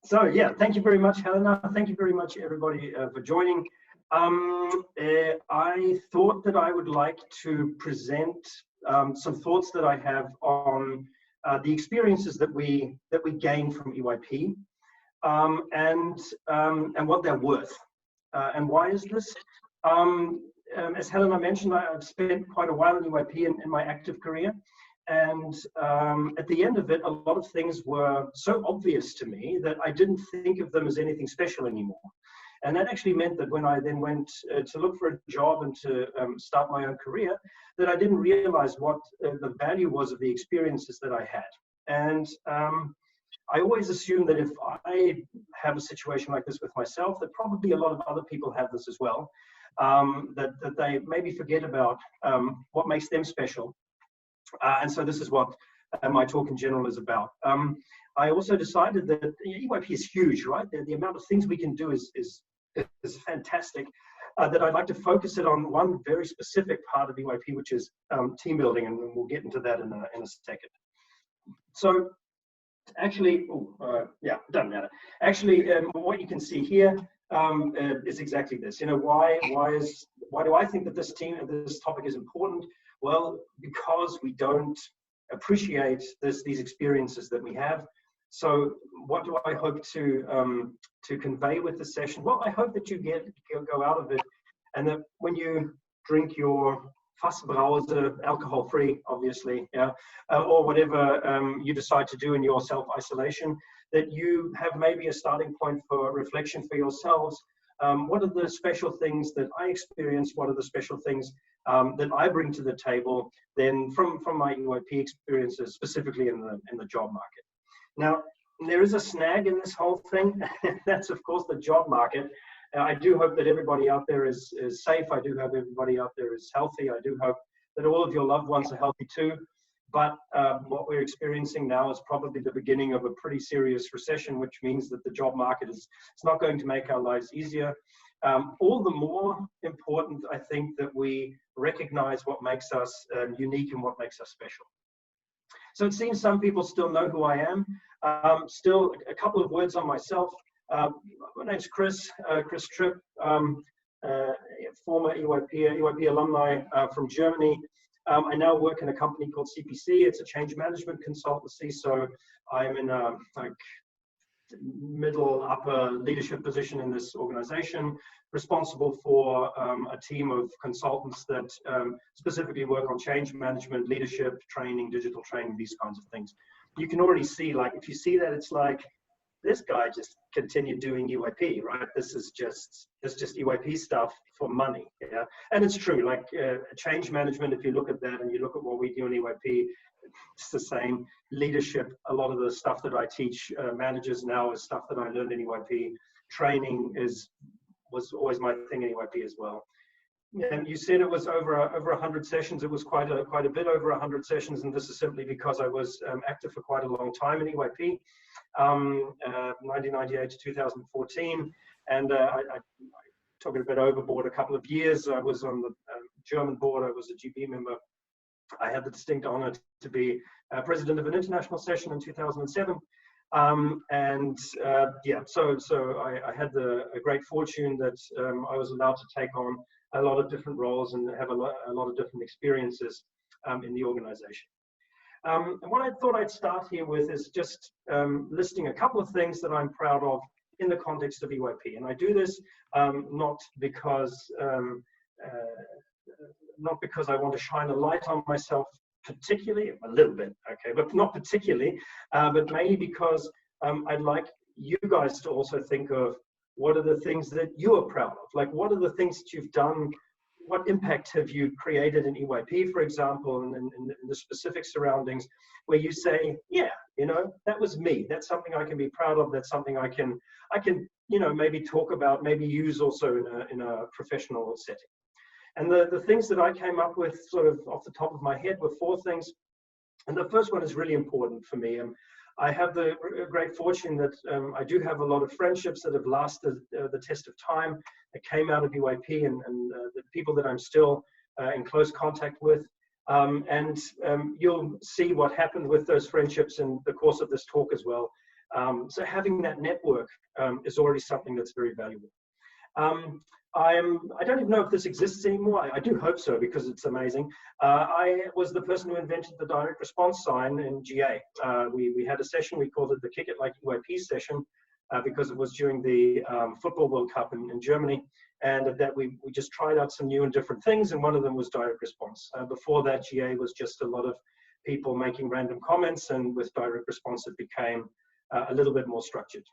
So yeah, thank you very much, Helena. Thank you very much, everybody, for joining. I thought that I would like to present some thoughts that I have on the experiences that we gain from EYP, and what they're worth. And why is this? As Helena mentioned, I've spent quite a while in EYP in my active career. And at the end of it, a lot of things were so obvious to me that I didn't think of them as anything special anymore. And that actually meant that when I then went to look for a job and to start my own career, that I didn't realize what the value was of the experiences that I had. And I always assume that if I have a situation like this with myself, that probably a lot of other people have this as well, that they maybe forget about what makes them special. And so this is what my talk in general is about. I also decided that EYP is huge, right? The amount of things we can do is fantastic, that I'd like to focus it on one very specific part of EYP, which is team building, and we'll get into that in a second. So actually, yeah, doesn't matter. Actually, what you can see here is exactly this. You know, why do I think that this topic is important? Well, because we don't appreciate these experiences that we have. So what do I hope to convey with this session? Well, I hope that you go out of it, and that when you drink your Fassbrause, alcohol-free, obviously, yeah, or whatever you decide to do in your self-isolation, that you have maybe a starting point for reflection for yourselves. What are the special things that I experience? What are the special things that I bring to the table then from my EYP experiences, specifically in the job market? Now, there is a snag in this whole thing. That's, of course, the job market. I do hope that everybody out there is safe. I do hope everybody out there is healthy. I do hope that all of your loved ones are healthy too. But what we're experiencing now is probably the beginning of a pretty serious recession, which means that the job market is not going to make our lives easier. All the more important, I think, that we recognize what makes us unique and what makes us special. So it seems some people still know who I am. Still, a couple of words on myself. My name's Chris Tripp, former EYP alumni from Germany. I now work in a company called CPC. It's a change management consultancy. So I'm in a middle upper leadership position in this organization, responsible for a team of consultants that specifically work on change management, leadership, training, digital training, these kinds of things. You can already see, like, if you see that, it's like, this guy just continued doing EYP, right? This is just EYP stuff for money, yeah? And it's true, like change management, if you look at that and you look at what we do in EYP, it's the same. Leadership, a lot of the stuff that I teach managers now is stuff that I learned in EYP. Training was always my thing in EYP as well. And you said it was over 100 sessions. It was quite a bit over 100 sessions, and this is simply because I was active for quite a long time in EYP, 1998 to 2014, and I took it a bit overboard a couple of years. I was on the German board. I was a GB member. I had the distinct honor to be president of an international session in 2007. Yeah, so I had the great fortune that I was allowed to take on a lot of different roles and have a lot of different experiences in the organization. And what I thought I'd start here with is just listing a couple of things that I'm proud of in the context of EYP. And I do this not because I want to shine a light on myself particularly, a little bit, okay, but not particularly, but mainly because I'd like you guys to also think of what are the things that you are proud of? Like, what are the things that you've done? What impact have you created in EYP, for example, and in the specific surroundings where you say, yeah, you know, that was me. That's something I can be proud of. That's something I can, you know, maybe talk about, maybe use also in a professional setting. And the things that I came up with sort of off the top of my head were 4 things. And the first one is really important for me. I have the great fortune that I do have a lot of friendships that have lasted the test of time, that came out of EYP, and the people that I'm still in close contact with. You'll see what happened with those friendships in the course of this talk as well. So having that network is already something that's very valuable. I don't even know if this exists anymore. I do hope so, because it's amazing. I was the person who invented the direct response sign in GA. We had a session, we called it the Kick It Like EYP session, because it was during the Football World Cup in Germany. And at that, we just tried out some new and different things, and one of them was direct response. Before that, GA was just a lot of people making random comments, and with direct response, it became a little bit more structured.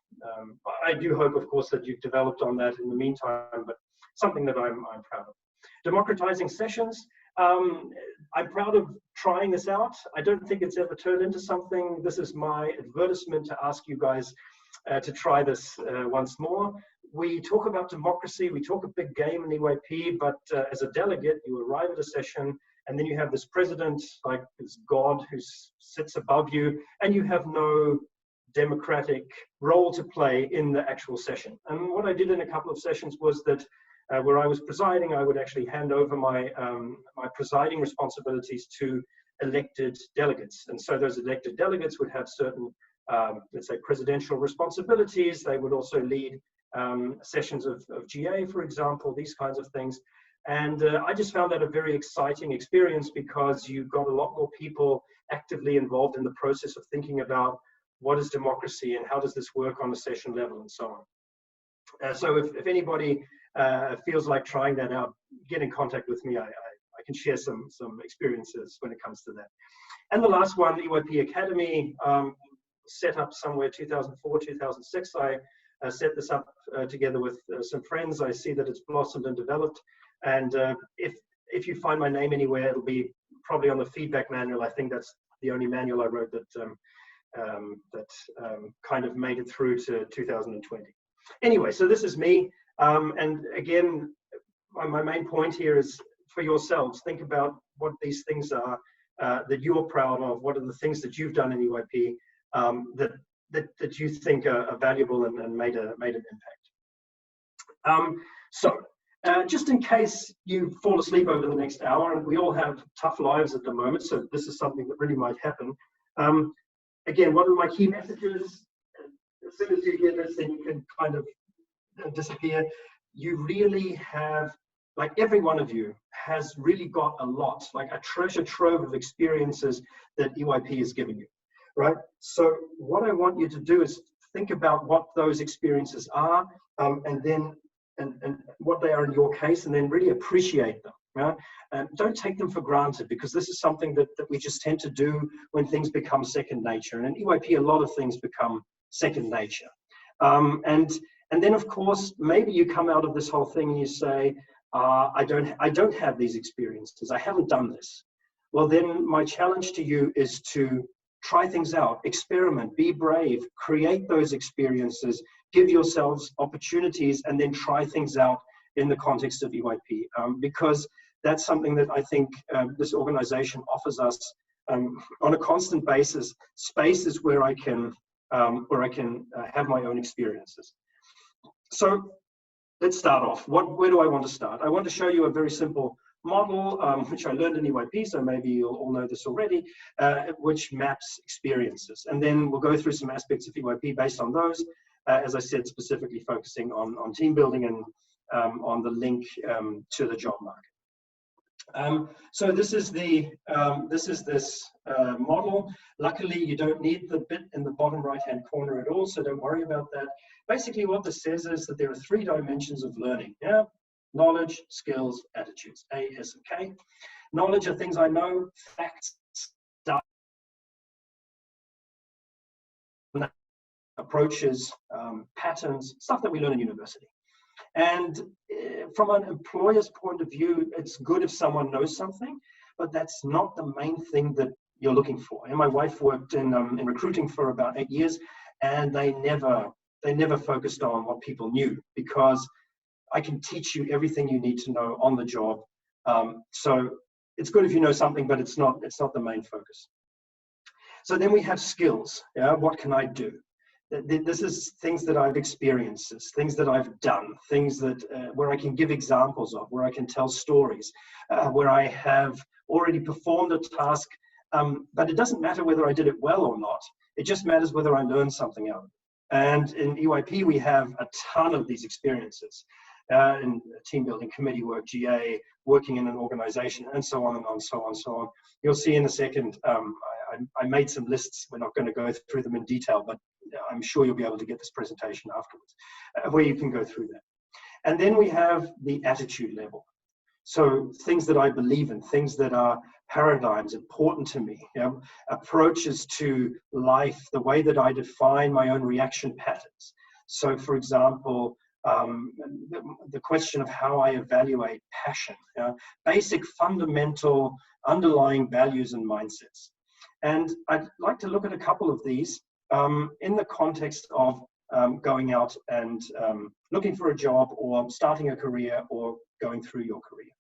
I do hope, of course, that you've developed on that in the meantime, but something that I'm proud of. Democratizing sessions. I'm proud of trying this out. I don't think it's ever turned into something. This is my advertisement to ask you guys to try this once more. We talk about democracy, we talk a big game in EYP, but as a delegate, you arrive at a session, and then you have this president, like this God who sits above you, and you have no democratic role to play in the actual session. And what I did in a couple of sessions was that where I was presiding, I would actually hand over my presiding responsibilities to elected delegates. And so those elected delegates would have certain, let's say, presidential responsibilities. They would also lead sessions of GA, for example, these kinds of things. And I just found that a very exciting experience, because you got a lot more people actively involved in the process of thinking about what is democracy and how does this work on a session level and so on. So if anybody feels like trying that out, get in contact with me. I can share some experiences when it comes to that. And the last one, the EYP Academy, set up somewhere 2004, 2006. I set this up together with some friends. I see that it's blossomed and developed. And if you find my name anywhere, it'll be probably on the feedback manual. I think that's the only manual I wrote that kind of made it through to 2020. Anyway, so this is me. And again, my main point here is for yourselves, think about what these things are that you're proud of. What are the things that you've done in EYP that you think are valuable and made an impact. Just in case you fall asleep over the next hour, and we all have tough lives at the moment, so this is something that really might happen. Again, one of my key messages, as soon as you hear this, then you can kind of disappear. You really have, like every one of you has really got a lot, like a treasure trove of experiences that EYP has given you. Right? So what I want you to do is think about what those experiences are, and what they are in your case, and then really appreciate them. Right? Don't take them for granted, because this is something that we just tend to do when things become second nature. And in EYP, a lot of things become second nature. And then, of course, maybe you come out of this whole thing and you say, I don't have these experiences. I haven't done this. Well, then my challenge to you is to try things out, experiment, be brave, create those experiences, give yourselves opportunities, and then try things out in the context of EYP, because that's something that I think this organization offers us on a constant basis, spaces where I can have my own experiences. So let's start off. Where do I want to start? I want to show you a very simple model, which I learned in EYP, so maybe you'll all know this already, which maps experiences. And then we'll go through some aspects of EYP based on those, as I said, specifically focusing on team building and on the link to the job market. So this is this model. Luckily, you don't need the bit in the bottom right-hand corner at all, so don't worry about that. Basically, what this says is that there are 3 dimensions of learning. Yeah? Knowledge, skills, attitudes, A, S, and K. Knowledge are things I know, facts, data, approaches, patterns, stuff that we learn in university. And from an employer's point of view, it's good if someone knows something, but that's not the main thing that you're looking for. And my wife worked in recruiting for about 8 years, and they never focused on what people knew, because I can teach you everything you need to know on the job. So it's good if you know something, but it's not the main focus. So then we have skills. Yeah, what can I do? This is things that I've experienced, things that I've done, things that where I can give examples of, where I can tell stories, where I have already performed a task. But it doesn't matter whether I did it well or not. It just matters whether I learn something out of it. And in EYP, we have a ton of these experiences in team building, committee work, GA, working in an organization, and so on and on, so on, so on. You'll see in a second, I made some lists. We're not going to go through them in detail, but I'm sure you'll be able to get this presentation afterwards, where you can go through that. And then we have the attitude level. So things that I believe in, things that are paradigms important to me, approaches to life, the way that I define my own reaction patterns. So for example, the question of how I evaluate passion, basic fundamental underlying values and mindsets. And I'd like to look at a couple of these in the context of going out and looking for a job, or starting a career, or going through your career.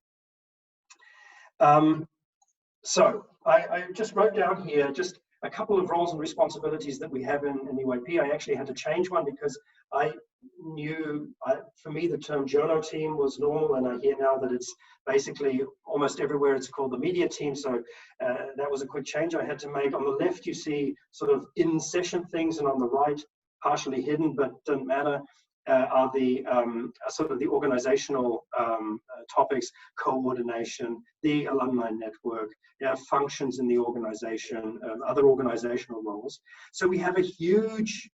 So I just wrote down here just a couple of roles and responsibilities that we have in EYP. I actually had to change one because I knew, for me, the term journo team was normal, and I hear now that it's basically almost everywhere it's called the media team. So that was a quick change I had to make. On the left, you see sort of in-session things, and on the right, partially hidden, but doesn't matter, are the sort of the organizational topics: coordination, the alumni network, functions in the organization, other organizational roles. So we have a huge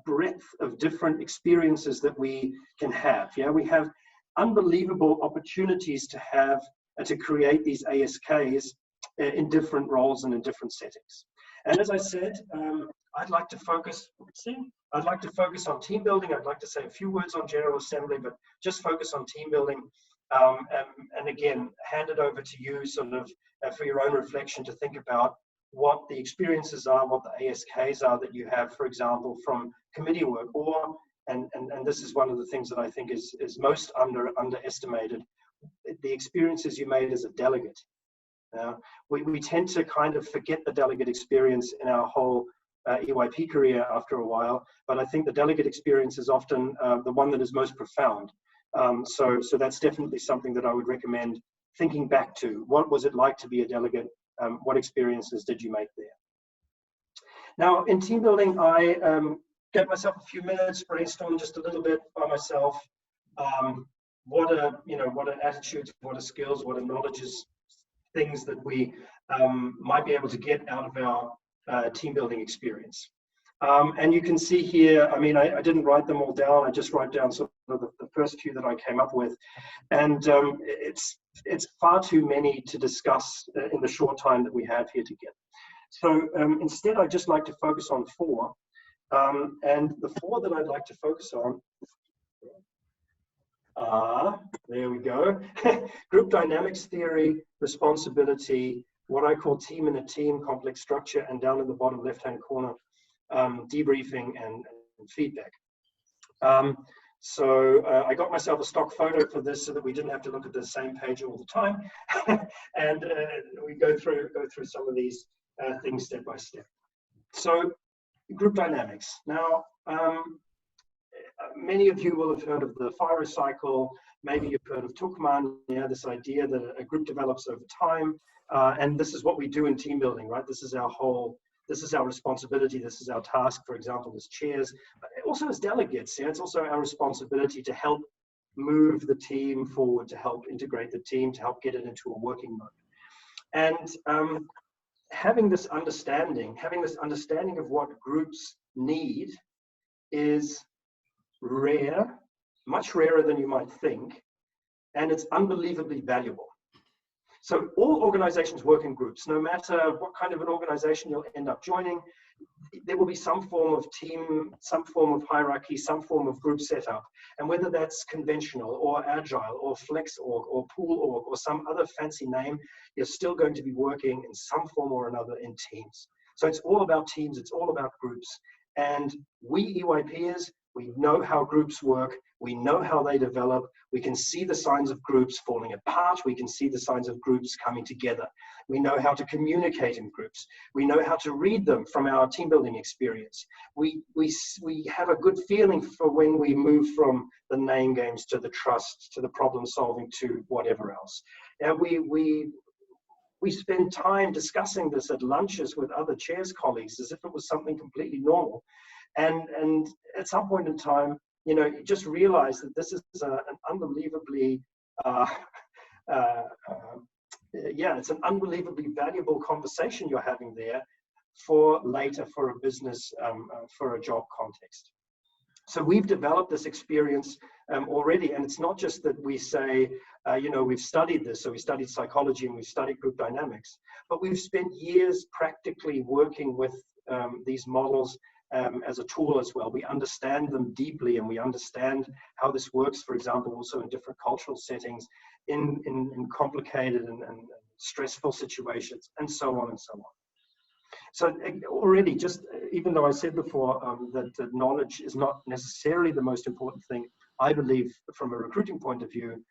breadth of different experiences that we can have. We have unbelievable opportunities to have to create these ASKs in different roles and in different settings. And as I said, I'd like to focus on team building. I'd like to say a few words on General Assembly, but just focus on team building. And again, hand it over to you sort of for your own reflection to think about what the experiences are, what the ASKs are that you have, for example, from committee work, or, and this is one of the things that I think is most underestimated, the experiences you made as a delegate. We tend to kind of forget the delegate experience in our whole EYP career after a while, but I think the delegate experience is often the one that is most profound. So that's definitely something that I would recommend thinking back to. What was it like to be a delegate? What experiences did you make there? Now, in team building, I gave myself a few minutes, brainstorm just a little bit by myself. What are attitudes, what are skills, what are knowledges, things that we might be able to get out of our team building experience. And you can see here, I mean, I didn't write them all down. I just wrote down sort of the first few that I came up with. And it's far too many to discuss in the short time that we have here together. So instead, I'd just like to focus on 4. And the 4 that I'd like to focus on are, there we go, group dynamics theory, responsibility, what I call team in a team, complex structure, and down in the bottom left-hand corner, debriefing and feedback. So I got myself a stock photo for this so that we didn't have to look at the same page all the time. And we go through some of these things step by step. So group dynamics. Now, many of you will have heard of the FIRO cycle. Maybe you've heard of Tuckman, this idea that a group develops over time. And this is what we do in team building, right? This is our responsibility. This is our task, for example, as chairs, but also as delegates. It's also our responsibility to help move the team forward, to help integrate the team, to help get it into a working mode. And having this understanding of what groups need is rare, much rarer than you might think, and it's unbelievably valuable. So all organizations work in groups. No matter what kind of an organization you'll end up joining, there will be some form of team, some form of hierarchy, some form of group setup. And whether that's conventional or agile or flex org or pool org or some other fancy name, you're still going to be working in some form or another in teams. So it's all about teams, it's all about groups. And we EYPers, we know how groups work, we know how they develop, we can see the signs of groups falling apart, we can see the signs of groups coming together. We know how to communicate in groups, we know how to read them from our team building experience. We have a good feeling for when we move from the name games to the trust, to the problem solving, to whatever else. And We spend time discussing this at lunches with other chairs colleagues as if it was something completely normal. And at some point in time, you know, you just realize that this is an unbelievably, it's an unbelievably valuable conversation you're having there for later, for a business, for a job context. So we've developed this experience already, and it's not just that we say, you know, we've studied this, so we studied psychology and we've studied group dynamics, but we've spent years practically working with these models as a tool as well. We understand them deeply, and we understand how this works, for example, also in different cultural settings, in complicated and stressful situations, and so on and so on. So already, just even though I said before that knowledge is not necessarily the most important thing, I believe from a recruiting point of view,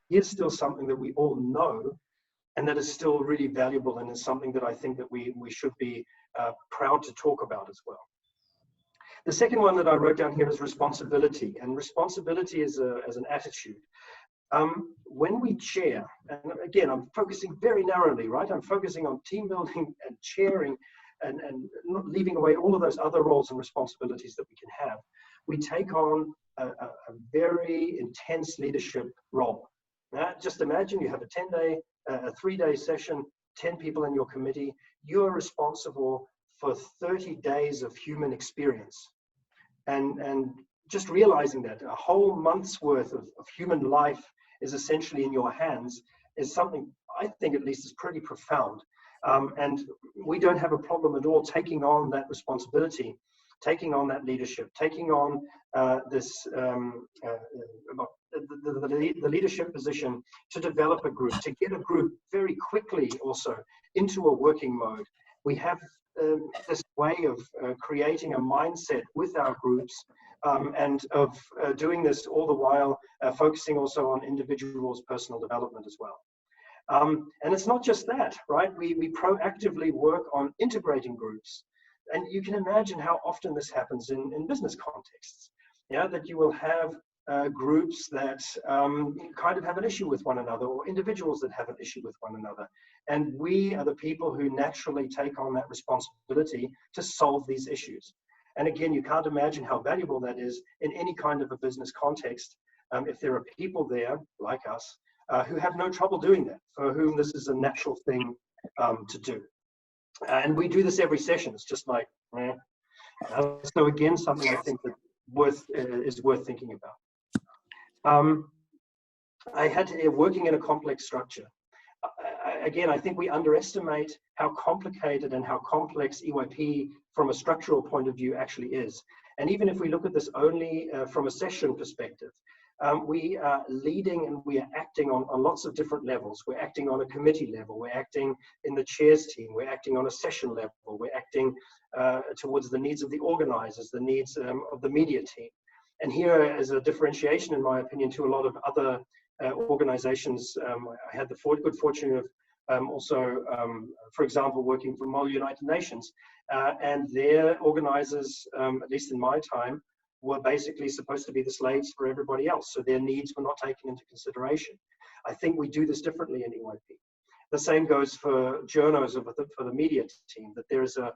here's still something that we all know, and that is still really valuable, and is something that I think that we should be proud to talk about as well. The second one that I wrote down here is responsibility, and responsibility is as an attitude. When we chair, and again, I'm focusing very narrowly, right? I'm focusing on team building and chairing, and not leaving away all of those other roles and responsibilities that we can have. We take on a very intense leadership role. Just imagine you have a 10-day, a 3-day session, 10 people in your committee. You are responsible for 30 days of human experience. And just realizing that a whole month's worth of human life is essentially in your hands is something I think at least is pretty profound. And we don't have a problem at all taking on that responsibility, taking on that leadership, taking on the leadership position to develop a group, to get a group very quickly also into a working mode. We have this way of creating a mindset with our groups, and of doing this all the while focusing also on individuals' personal development as well. And it's not just that, right? We proactively work on integrating groups. And you can imagine how often this happens in business contexts. Yeah, that you will have groups that kind of have an issue with one another, or individuals that have an issue with one another. And we are the people who naturally take on that responsibility to solve these issues. And again, you can't imagine how valuable that is in any kind of a business context, if there are people there, like us, who have no trouble doing that, for whom this is a natural thing to do. And we do this every session. It's just like, so again, something I think that is worth thinking about. I had to, working in a complex structure. Again, I think we underestimate how complicated and how complex EYP from a structural point of view actually is. And even if we look at this only from a session perspective, we are leading and we are acting on lots of different levels. We're acting on a committee level, we're acting in the chairs team, we're acting on a session level, we're acting towards the needs of the organizers, the needs of the media team. And here is a differentiation, in my opinion, to a lot of other organizations. I had the good fortune of also, for example, working for Model United Nations, and their organizers, at least in my time, were basically supposed to be the slaves for everybody else. So their needs were not taken into consideration. I think we do this differently in EYP. The same goes for journos, for the media team, that there's a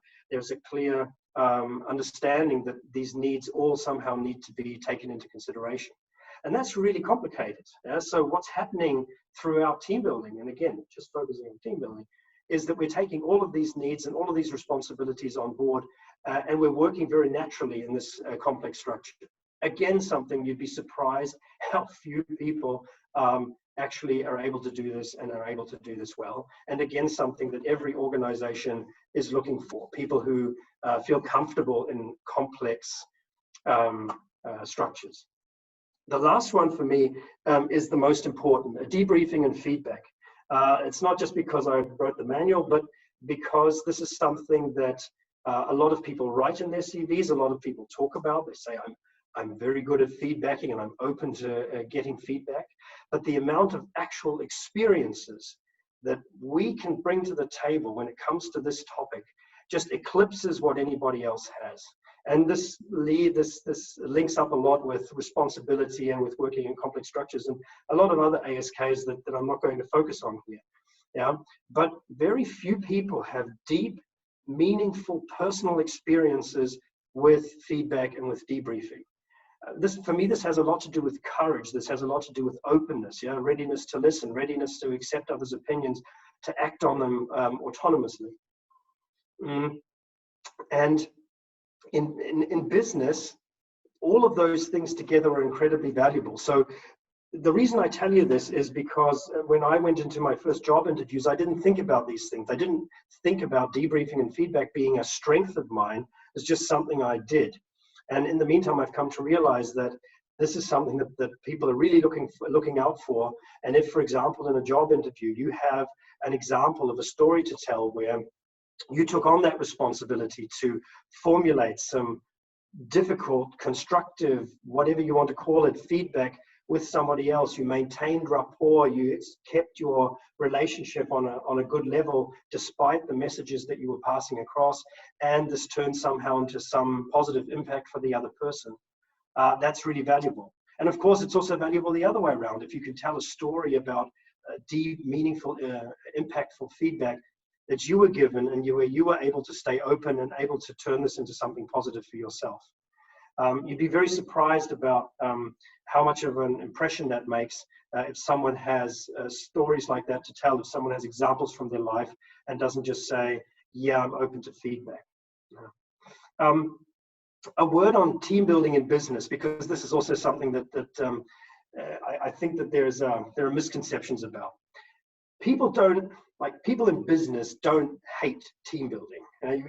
clear understanding that these needs all somehow need to be taken into consideration. And that's really complicated. So what's happening throughout team building, and again, just focusing on team building, is that we're taking all of these needs and all of these responsibilities on board, and we're working very naturally in this complex structure. Again, something you'd be surprised how few people actually are able to do this and are able to do this well. And again, something that every organization is looking for, people who feel comfortable in complex structures. The last one for me is the most important, debriefing and feedback. It's not just because I wrote the manual, but because this is something that a lot of people write in their CVs, a lot of people talk about. They say, I'm very good at feedbacking and I'm open to getting feedback. But the amount of actual experiences that we can bring to the table when it comes to this topic just eclipses what anybody else has. And this links up a lot with responsibility and with working in complex structures and a lot of other ASKs that I'm not going to focus on here. Yeah, but very few people have deep, meaningful personal experiences with feedback and with debriefing. This, for me, this has a lot to do with courage. This has a lot to do with openness, yeah, readiness to listen, readiness to accept others' opinions, to act on them autonomously. And in business, all of those things together are incredibly valuable. So the reason I tell you this is because when I went into my first job interviews, I didn't think about these things. I didn't think about debriefing and feedback being a strength of mine. It's just something I did. And in the meantime, I've come to realize that this is something that people are really looking out for. And if, for example, in a job interview, you have an example of a story to tell where you took on that responsibility to formulate some difficult, constructive, whatever you want to call it, feedback with somebody else, you maintained rapport, you kept your relationship on a good level despite the messages that you were passing across, and this turned somehow into some positive impact for the other person. That's really valuable. And of course, it's also valuable the other way around. If you can tell a story about deep, meaningful, impactful feedback that you were given, and you were able to stay open and able to turn this into something positive for yourself. You'd be very surprised about how much of an impression that makes if someone has stories like that to tell, if someone has examples from their life and doesn't just say, yeah, I'm open to feedback. A word on team building in business, because this is also something that I think that there are misconceptions about. People in business don't hate team building.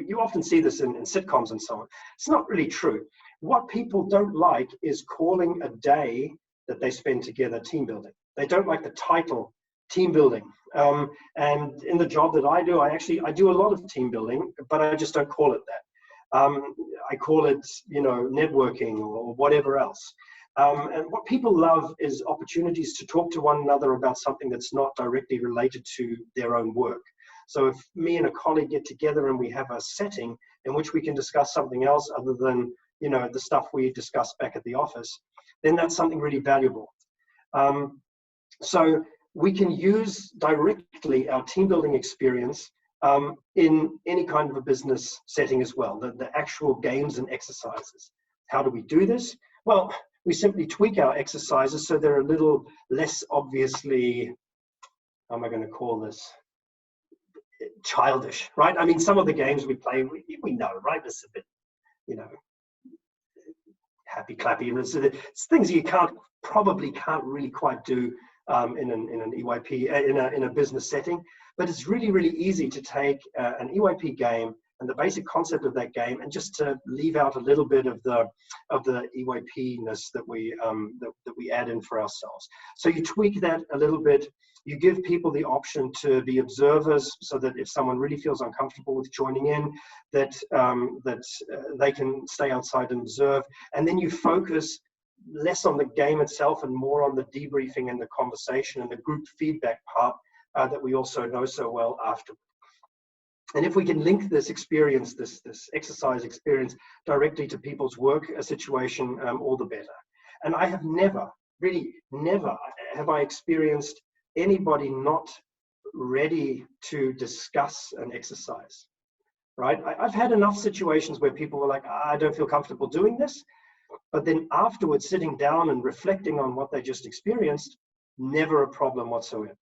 You often see this in sitcoms and so on. It's not really true. What people don't like is calling a day that they spend together team building. They don't like the title team building. And in the job that I do, I do a lot of team building, but I just don't call it that. I call it, networking or whatever else. And what people love is opportunities to talk to one another about something that's not directly related to their own work. So if me and a colleague get together and we have a setting in which we can discuss something else other than, the stuff we discussed back at the office, then that's something really valuable. So we can use directly our team building experience in any kind of a business setting as well, the actual games and exercises. How do we do this? Well, we simply tweak our exercises so they're a little less obviously, how am I going to call this, childish, right? I mean, some of the games we play, we know, right? It's a bit, happy clappy, and it's things you probably can't really quite do in an EYP, in a business setting. But it's really, really easy to take an EYP game and the basic concept of that game, and just to leave out a little bit of the EYP-ness that we add in for ourselves. So you tweak that a little bit. You give people the option to be observers, so that if someone really feels uncomfortable with joining in, that they can stay outside and observe. And then you focus less on the game itself and more on the debriefing and the conversation and the group feedback part that we also know so well afterward. And if we can link this experience, this exercise experience, directly to people's work situation, all the better. And I have never have I experienced anybody not ready to discuss an exercise, right? I've had enough situations where people were like, I don't feel comfortable doing this. But then afterwards, sitting down and reflecting on what they just experienced, never a problem whatsoever.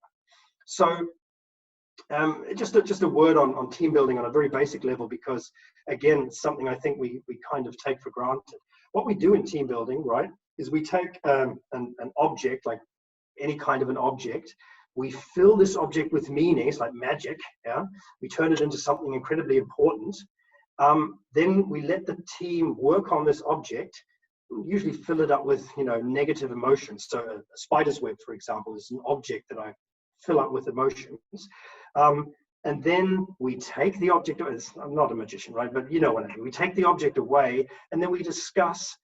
So just a word on team building on a very basic level, because again, it's something I think we kind of take for granted. What we do in team building, right, is we take an object, like any kind of an object, we fill this object with meaning. It's like magic, yeah. We turn it into something incredibly important. Then we let the team work on this object, usually fill it up with negative emotions. So a spider's web, for example, is an object that I fill up with emotions. And then we take the object, I'm not a magician, right? But you know what I mean. We take the object away, and then we discuss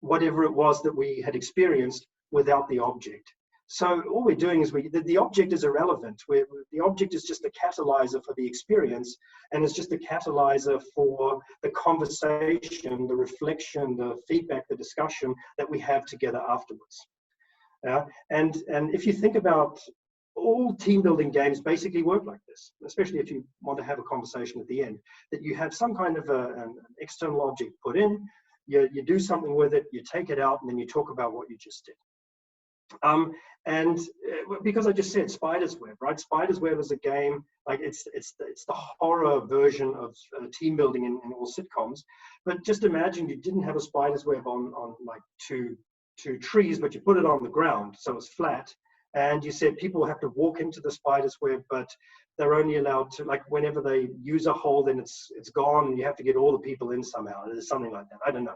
whatever it was that we had experienced without the object. So all we're doing is the object is irrelevant. The object is just a catalyzer for the experience, and it's just a catalyzer for the conversation, the reflection, the feedback, the discussion that we have together afterwards. And if you think about all team building games basically work like this, especially if you want to have a conversation at the end, that you have some kind of an external object put in, you do something with it, you take it out, and then you talk about what you just did. Because I just said Spider's Web, right? Spider's Web is a game, like it's the horror version of team building in all sitcoms. But just imagine you didn't have a Spider's Web on like two trees, but you put it on the ground, so it's flat. And you said people have to walk into the Spider's Web, but they're only allowed to, like, whenever they use a hole, then it's gone, and you have to get all the people in somehow. There's something like that. I don't know.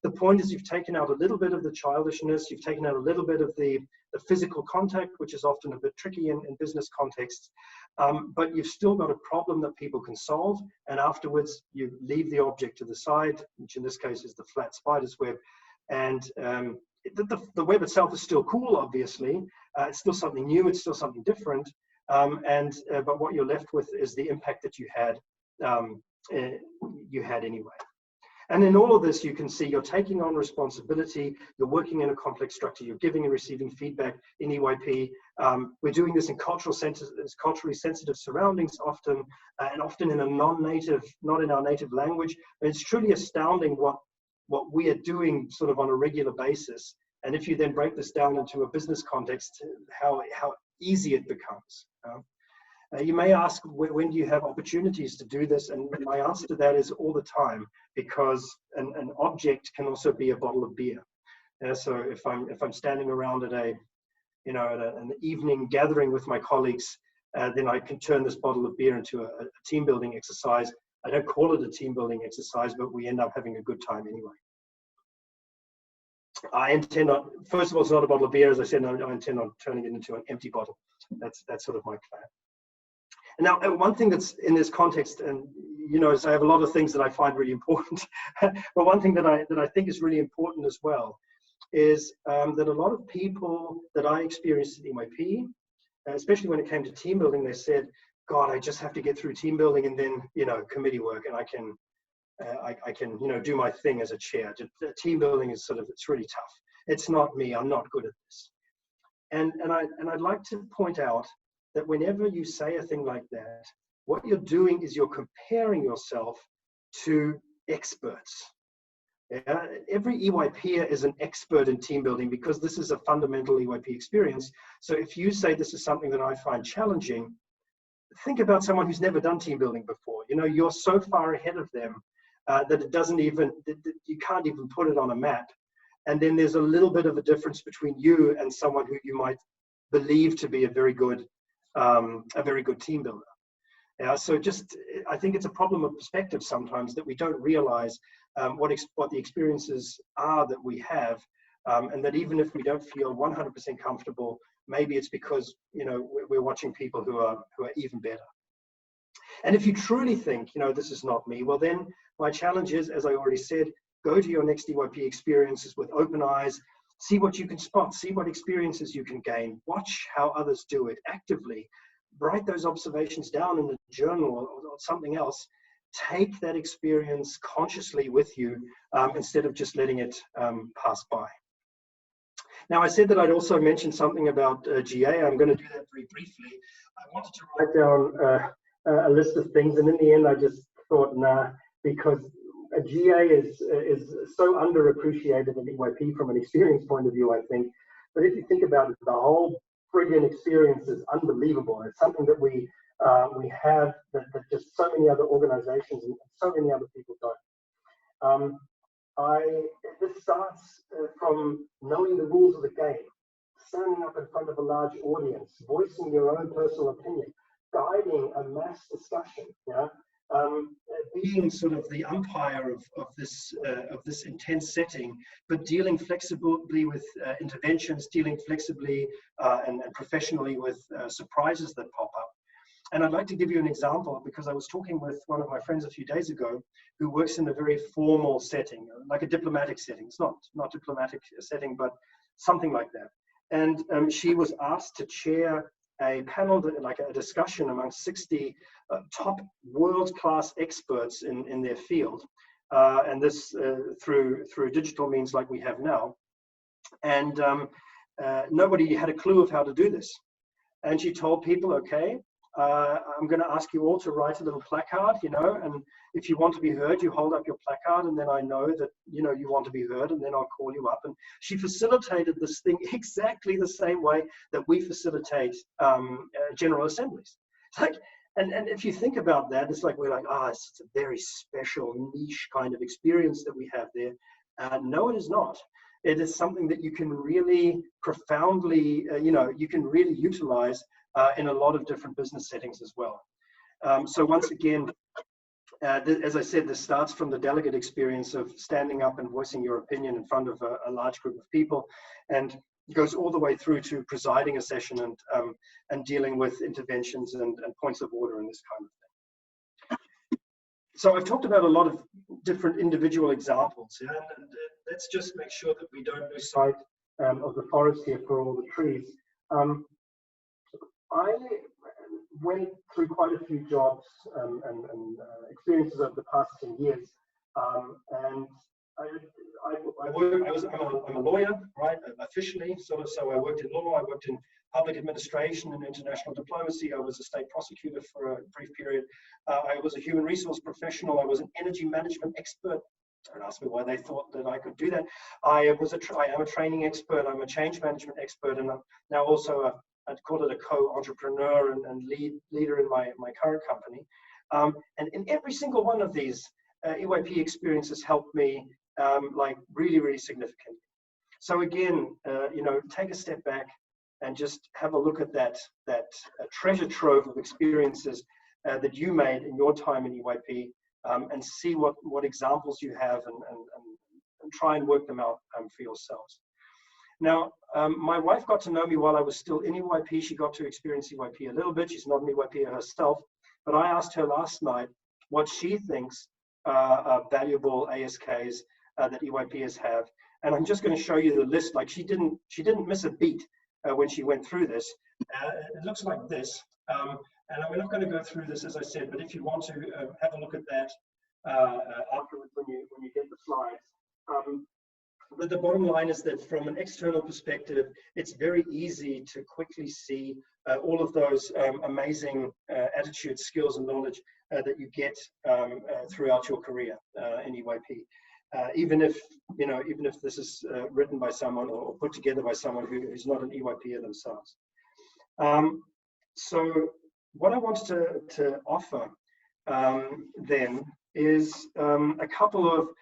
The point is, you've taken out a little bit of the childishness, you've taken out a little bit of the physical contact, which is often a bit tricky in business contexts, but you've still got a problem that people can solve, and afterwards you leave the object to the side, which in this case is the flat Spider's Web, and the web itself is still cool, obviously. It's still something new, it's still something different, but what you're left with is the impact that you had anyway. And in all of this, you can see you're taking on responsibility, you're working in a complex structure, you're giving and receiving feedback in EYP. We're doing this in culturally sensitive surroundings often, and often in a non-native, not in our native language. And it's truly astounding what we are doing sort of on a regular basis. And if you then break this down into a business context, how easy it becomes. You may ask, when do you have opportunities to do this? And my answer to that is all the time, because an object can also be a bottle of beer. So if I'm standing around at an evening gathering with my colleagues, then I can turn this bottle of beer into a team building exercise. I don't call it a team building exercise, but we end up having a good time anyway. I intend on, first of all, it's not a bottle of beer, as I said, I intend on turning it into an empty bottle. That's sort of my plan. Now, one thing that's in this context, and so I have a lot of things that I find really important, but one thing that I think is really important as well is that a lot of people that I experienced at EYP, especially when it came to team building, they said, God, I just have to get through team building and then, committee work, and I can do my thing as a chair. Team building is it's really tough. It's not me. I'm not good at this. And I'd like to point out that whenever you say a thing like that, what you're doing is you're comparing yourself to experts. Yeah? Every EYPer is an expert in team building because this is a fundamental EYP experience. So if you say this is something that I find challenging, think about someone who's never done team building before. You're so far ahead of them that you can't even put it on a map. And then there's a little bit of a difference between you and someone who you might believe to be a very good team builder. Yeah, so I think it's a problem of perspective sometimes that we don't realize what the experiences are that we have, and that even if we don't feel 100% comfortable, maybe it's because we're watching people who are even better. And if you truly think this is not me, well then my challenge is, as I already said, go to your next EYP experiences with open eyes. See what you can spot, see what experiences you can gain, watch how others do it actively, write those observations down in a journal or something else. Take that experience consciously with you instead of just letting it pass by. Now, I said that I'd also mention something about GA. I'm going to do that very briefly. I wanted to write down a list of things, and in the end I just thought, nah, because a GA is so underappreciated in EYP from an experience point of view, I think. But if you think about it, the whole friggin' experience is unbelievable. It's something that we have that just so many other organizations and so many other people don't. This starts from knowing the rules of the game, standing up in front of a large audience, voicing your own personal opinion, guiding a mass discussion, being sort of the umpire of this intense setting, but dealing flexibly with interventions, dealing flexibly and professionally with surprises that pop up. And I'd like to give you an example, because I was talking with one of my friends a few days ago who works in a very formal setting, like a diplomatic setting. It's not diplomatic setting, but something like that. And she was asked to chair a panel, like a discussion among 60 top world-class experts in their field, and this through digital means like we have now. And nobody had a clue of how to do this. And she told people, okay, I'm going to ask you all to write a little placard, and if you want to be heard, you hold up your placard, and then I know that, you want to be heard, and then I'll call you up. And she facilitated this thing exactly the same way that we facilitate general assemblies. It's like, and if you think about that, it's like, we're like, it's a very special niche kind of experience that we have there. No, it is not. It is something that you can really profoundly, you can really utilize in a lot of different business settings as well. So once again, as I said, this starts from the delegate experience of standing up and voicing your opinion in front of a large group of people, and goes all the way through to presiding a session and dealing with interventions and points of order and this kind of thing. So I've talked about a lot of different individual examples, and let's just make sure that we don't lose sight of the forest here for all the trees. I went through quite a few jobs and experiences over the past 10 years, and I'm a lawyer, right? Officially, sort of. So I worked in law, I worked in public administration and international diplomacy. I was a state prosecutor for a brief period. I was a human resource professional. I was an energy management expert. Don't ask me why they thought that I could do that. I am a training expert. I'm a change management expert, and I'm now also I'd call it a co-entrepreneur and leader in my current company. And in every single one of these EYP experiences helped me like really, really significantly. So again, take a step back and just have a look at that treasure trove of experiences that you made in your time in EYP, and see what examples you have, and try and work them out for yourselves. Now, my wife got to know me while I was still in EYP. She got to experience EYP a little bit. She's not an EYPer herself, but I asked her last night what she thinks are valuable ASKs that EYPers have. And I'm just going to show you the list. Like, she didn't miss a beat when she went through this. It looks like this. And we're not going to go through this, as I said, but if you want to have a look at that afterwards when you get the slides. But the bottom line is that from an external perspective, it's very easy to quickly see all of those amazing attitudes, skills, and knowledge that you get throughout your career in EYP. Even if this is written by someone or put together by someone who's not an EYPer themselves. So what I wanted to offer then is a couple of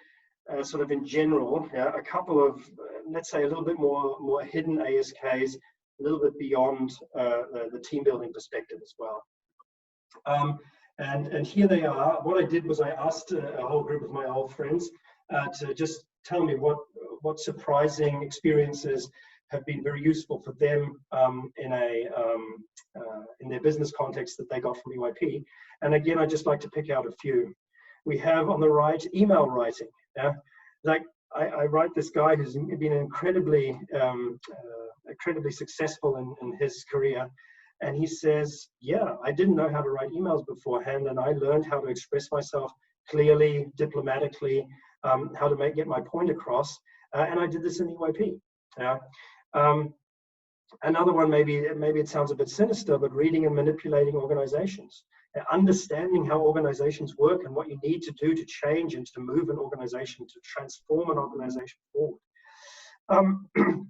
sort of in general, a couple of, let's say, a little bit more hidden ASKs, a little bit beyond the team building perspective as well. And here they are. What I did was I asked a whole group of my old friends to just tell me what surprising experiences have been very useful for them in their business context that they got from EYP. And again, I'd just like to pick out a few. We have on the right email writing. Yeah, like I write this guy who's been incredibly successful in his career, and he says, yeah, I didn't know how to write emails beforehand, and I learned how to express myself clearly, diplomatically, how to get my point across, and I did this in EYP. Yeah. Another one, maybe it sounds a bit sinister, but reading and manipulating organizations. Understanding how organizations work and what you need to do to change and to move an organization, to transform an organization forward.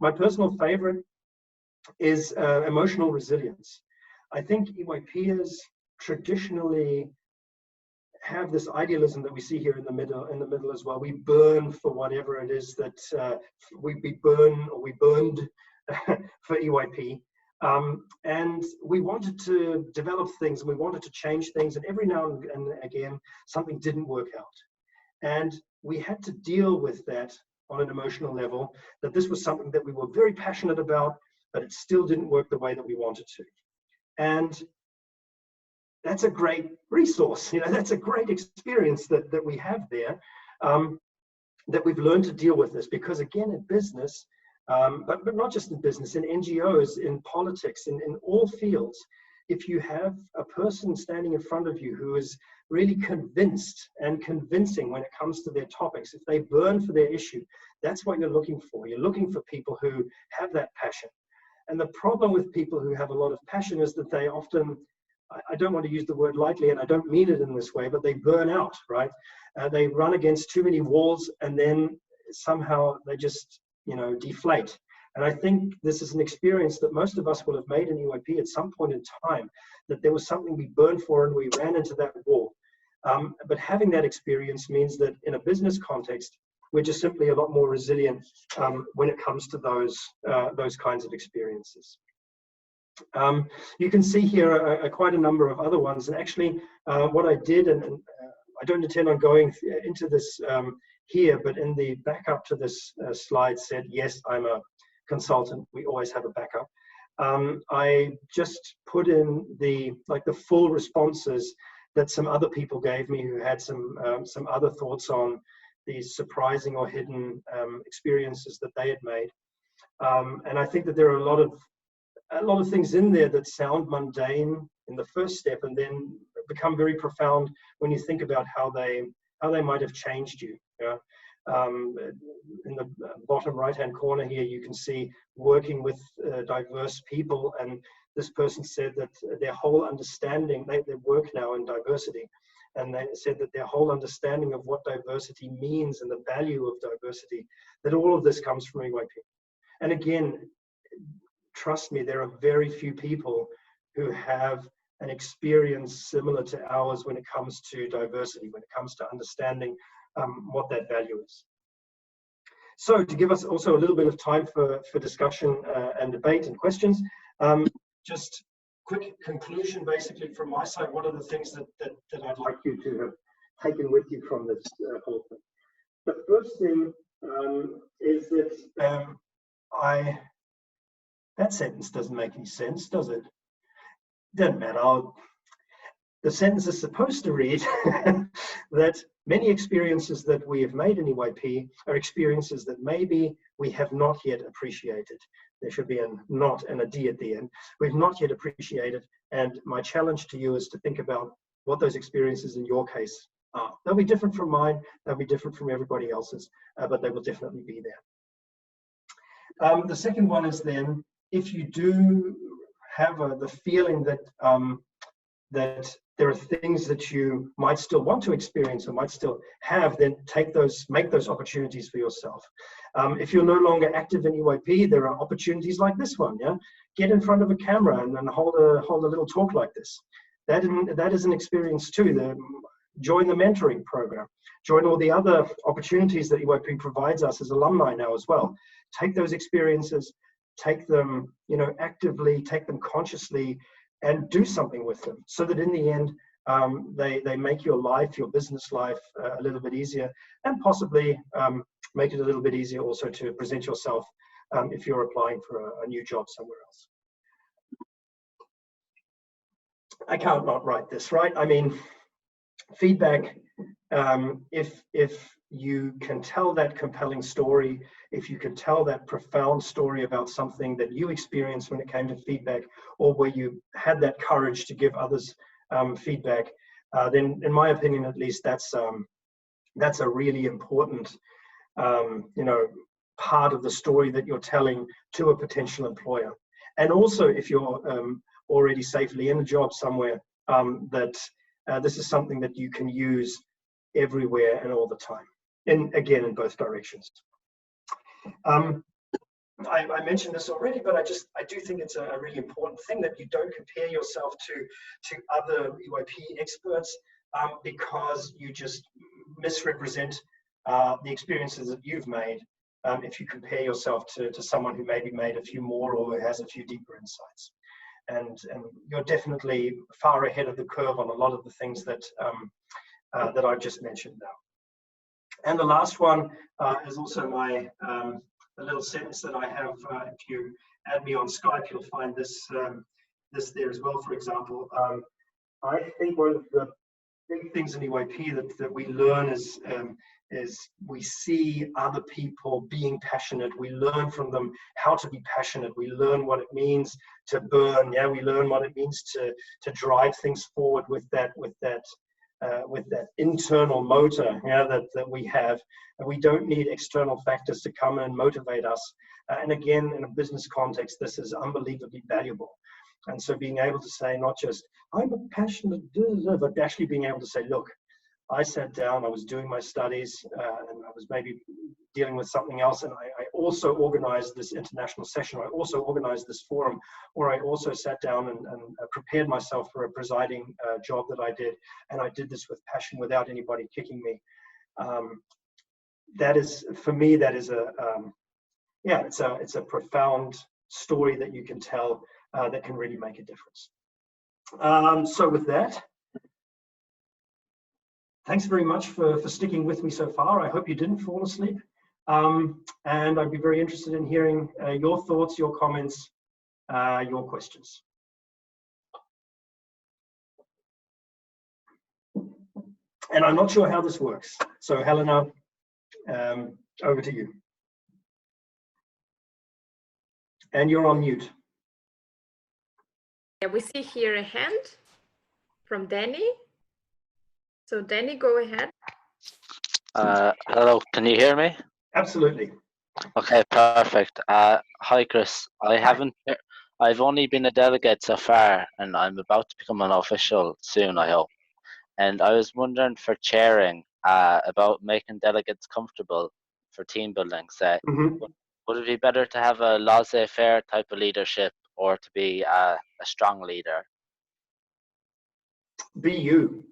My personal favorite is emotional resilience. I think EYPers traditionally have this idealism that we see here in the middle as well. We burn for whatever it is that we burned for EYP. And we wanted to develop things, and we wanted to change things, and every now and again something didn't work out, and we had to deal with that on an emotional level, that this was something that we were very passionate about, but it still didn't work the way that we wanted to. And that's a great resource, that's a great experience that we have there, that we've learned to deal with this, because again, in business, but not just in business, in NGOs, in politics, in all fields, if you have a person standing in front of you who is really convinced and convincing when it comes to their topics, if they burn for their issue, that's what you're looking for. You're looking for people who have that passion. And the problem with people who have a lot of passion is that they often, I don't want to use the word lightly, and I don't mean it in this way, but they burn out, right? They run against too many walls, and then somehow they just, deflate. And I think this is an experience that most of us will have made in EYP at some point in time, that there was something we burned for and we ran into that wall. But having that experience means that in a business context, we're just simply a lot more resilient when it comes to those kinds of experiences. You can see here quite a number of other ones. And actually, what I did, and I don't intend on going into this here, but in the backup to this slide said, yes, I'm a consultant. We always have a backup. I just put in the full responses that some other people gave me who had some other thoughts on these surprising or hidden experiences that they had made. And I think that there are a lot of things in there that sound mundane in the first step, and then become very profound when you think about how they might have changed you. In the bottom right-hand corner here, you can see working with diverse people, and this person said that their whole understanding, they work now in diversity, and they said that their whole understanding of what diversity means and the value of diversity, that all of this comes from EYP. And again, trust me, there are very few people who have an experience similar to ours when it comes to diversity, when it comes to understanding what that value is. So to give us also a little bit of time for discussion and debate and questions, just quick conclusion basically from my side. What are the things that I'd like you to have taken with you from this whole thing? The first thing is that that sentence doesn't make any sense, does it? Doesn't matter. The sentence is supposed to read that many experiences that we have made in EYP are experiences that maybe we have not yet appreciated. There should be a not and a D at the end. We've not yet appreciated, and my challenge to you is to think about what those experiences in your case are. They'll be different from mine, they'll be different from everybody else's, but they will definitely be there. The second one is then, if you do have the feeling that that there are things that you might still want to experience or might still have, then make those opportunities for yourself. If you're no longer active in EYP, there are opportunities like this one. Yeah, get in front of a camera and then hold a little talk like this. That is an experience too. Join the mentoring program. Join all the other opportunities that EYP provides us as alumni now as well. Take those experiences, take them, actively, take them consciously, and do something with them, so that in the end, they make your life, your business life, a little bit easier, and possibly make it a little bit easier also to present yourself if you're applying for a new job somewhere else. I can't not write this, right? I mean, feedback, if you can tell that compelling story, if you can tell that profound story about something that you experienced when it came to feedback, or where you had that courage to give others feedback, then in my opinion, at least, that's a really important part of the story that you're telling to a potential employer. And also, if you're already safely in a job somewhere, that this is something that you can use everywhere and all the time, and again, in both directions. I mentioned this already, but I do think it's a really important thing that you don't compare yourself to other EYP experts because you just misrepresent the experiences that you've made if you compare yourself to someone who maybe made a few more or has a few deeper insights. And you're definitely far ahead of the curve on a lot of the things that that I've just mentioned now. And the last one is also my a little sentence that I have. If you add me on Skype, you'll find this there as well. For example, I think one of the big things in EYP that we learn is we see other people being passionate. We learn from them how to be passionate. We learn what it means to burn. Yeah, we learn what it means to drive things forward with that with that internal motor, that we have, and we don't need external factors to come and motivate us. And again, in a business context, this is unbelievably valuable. And so being able to say, not just, I'm a passionate, but actually being able to say, look, I sat down, I was doing my studies, and I was maybe dealing with something else, and I also organized this international session, or I also organized this forum, or I also sat down and prepared myself for a presiding job that I did, and I did this with passion without anybody kicking me. That is, for me, that is it's a profound story that you can tell that can really make a difference. So with that, thanks very much for sticking with me so far. I hope you didn't fall asleep. And I'd be very interested in hearing your thoughts, your comments, your questions. And I'm not sure how this works. So Helena, over to you. And you're on mute. Yeah, we see here a hand from Danny. So Danny, go ahead. Hello, can you hear me? Absolutely. Okay, perfect. Hi, Chris. I've only been a delegate so far, and I'm about to become an official soon, I hope. And I was wondering for chairing about making delegates comfortable for team building. Say, would it be better to have a laissez-faire type of leadership, or to be a strong leader? Be you.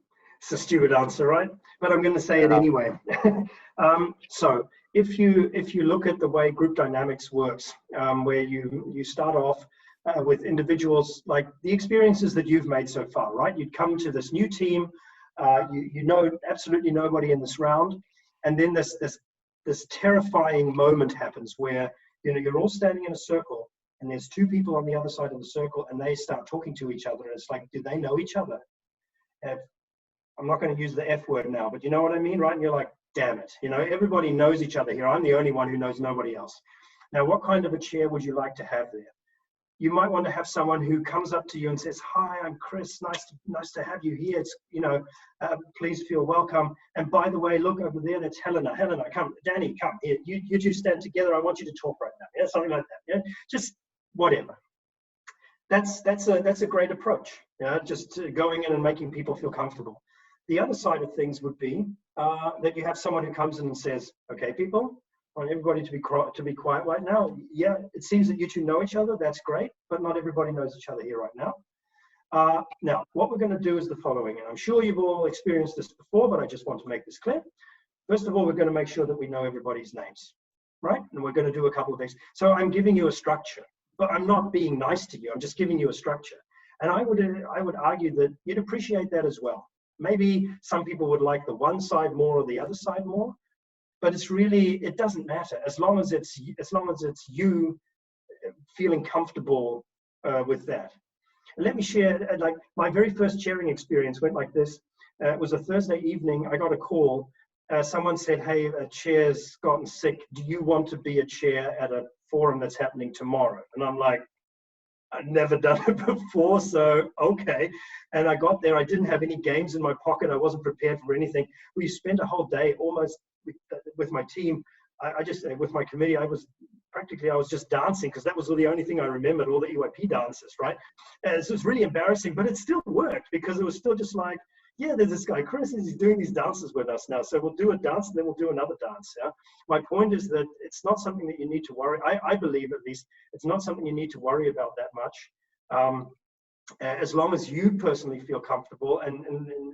It's a stupid answer, right? But I'm going to say it anyway. So if you look at the way group dynamics works, where you start off with individuals, like the experiences that you've made so far, right? You'd come to this new team, you know absolutely nobody in this round, and then this terrifying moment happens where you're all standing in a circle, and there's two people on the other side of the circle, and they start talking to each other. And it's like, do they know each other? I'm not going to use the F word now, but you know what I mean, right? And you're like, damn it, everybody knows each other here. I'm the only one who knows nobody else. Now, what kind of a chair would you like to have there? You might want to have someone who comes up to you and says, hi, I'm Chris, nice to have you here. It's, please feel welcome. And by the way, look over there, that's Helena, come, Danny, come here. You two stand together. I want you to talk right now. Yeah, something like that. Yeah, just whatever. That's a great approach. Yeah, just going in and making people feel comfortable. The other side of things would be that you have someone who comes in and says, okay, people, I want everybody to be quiet right now. Yeah, it seems that you two know each other. That's great, but not everybody knows each other here right now. Now, what we're going to do is the following, and I'm sure you've all experienced this before, but I just want to make this clear. First of all, we're going to make sure that we know everybody's names, right? And we're going to do a couple of things. So I'm giving you a structure, but I'm not being nice to you. I'm just giving you a structure. And I would argue that you'd appreciate that as well. Maybe some people would like the one side more or the other side more, but it doesn't matter as long as it's you feeling comfortable with that. And let me share, like my very first chairing experience went like this. It was a Thursday evening. I got a call. Someone said, hey, a chair's gotten sick. Do you want to be a chair at a forum that's happening tomorrow? And I'm like, I'd never done it before, so okay. And I got there, I didn't have any games in my pocket, I wasn't prepared for anything. We spent a whole day almost with my team. With my committee, I was just dancing, because that was the only thing I remembered, all the EYP dances, right? And so it was really embarrassing, but it still worked, because it was still just like, yeah, there's this guy, Chris, and he's doing these dances with us now. So we'll do a dance, and then we'll do another dance. Yeah? My point is that it's not something that you need to worry. I believe, at least, it's not something you need to worry about that much. As long as you personally feel comfortable, and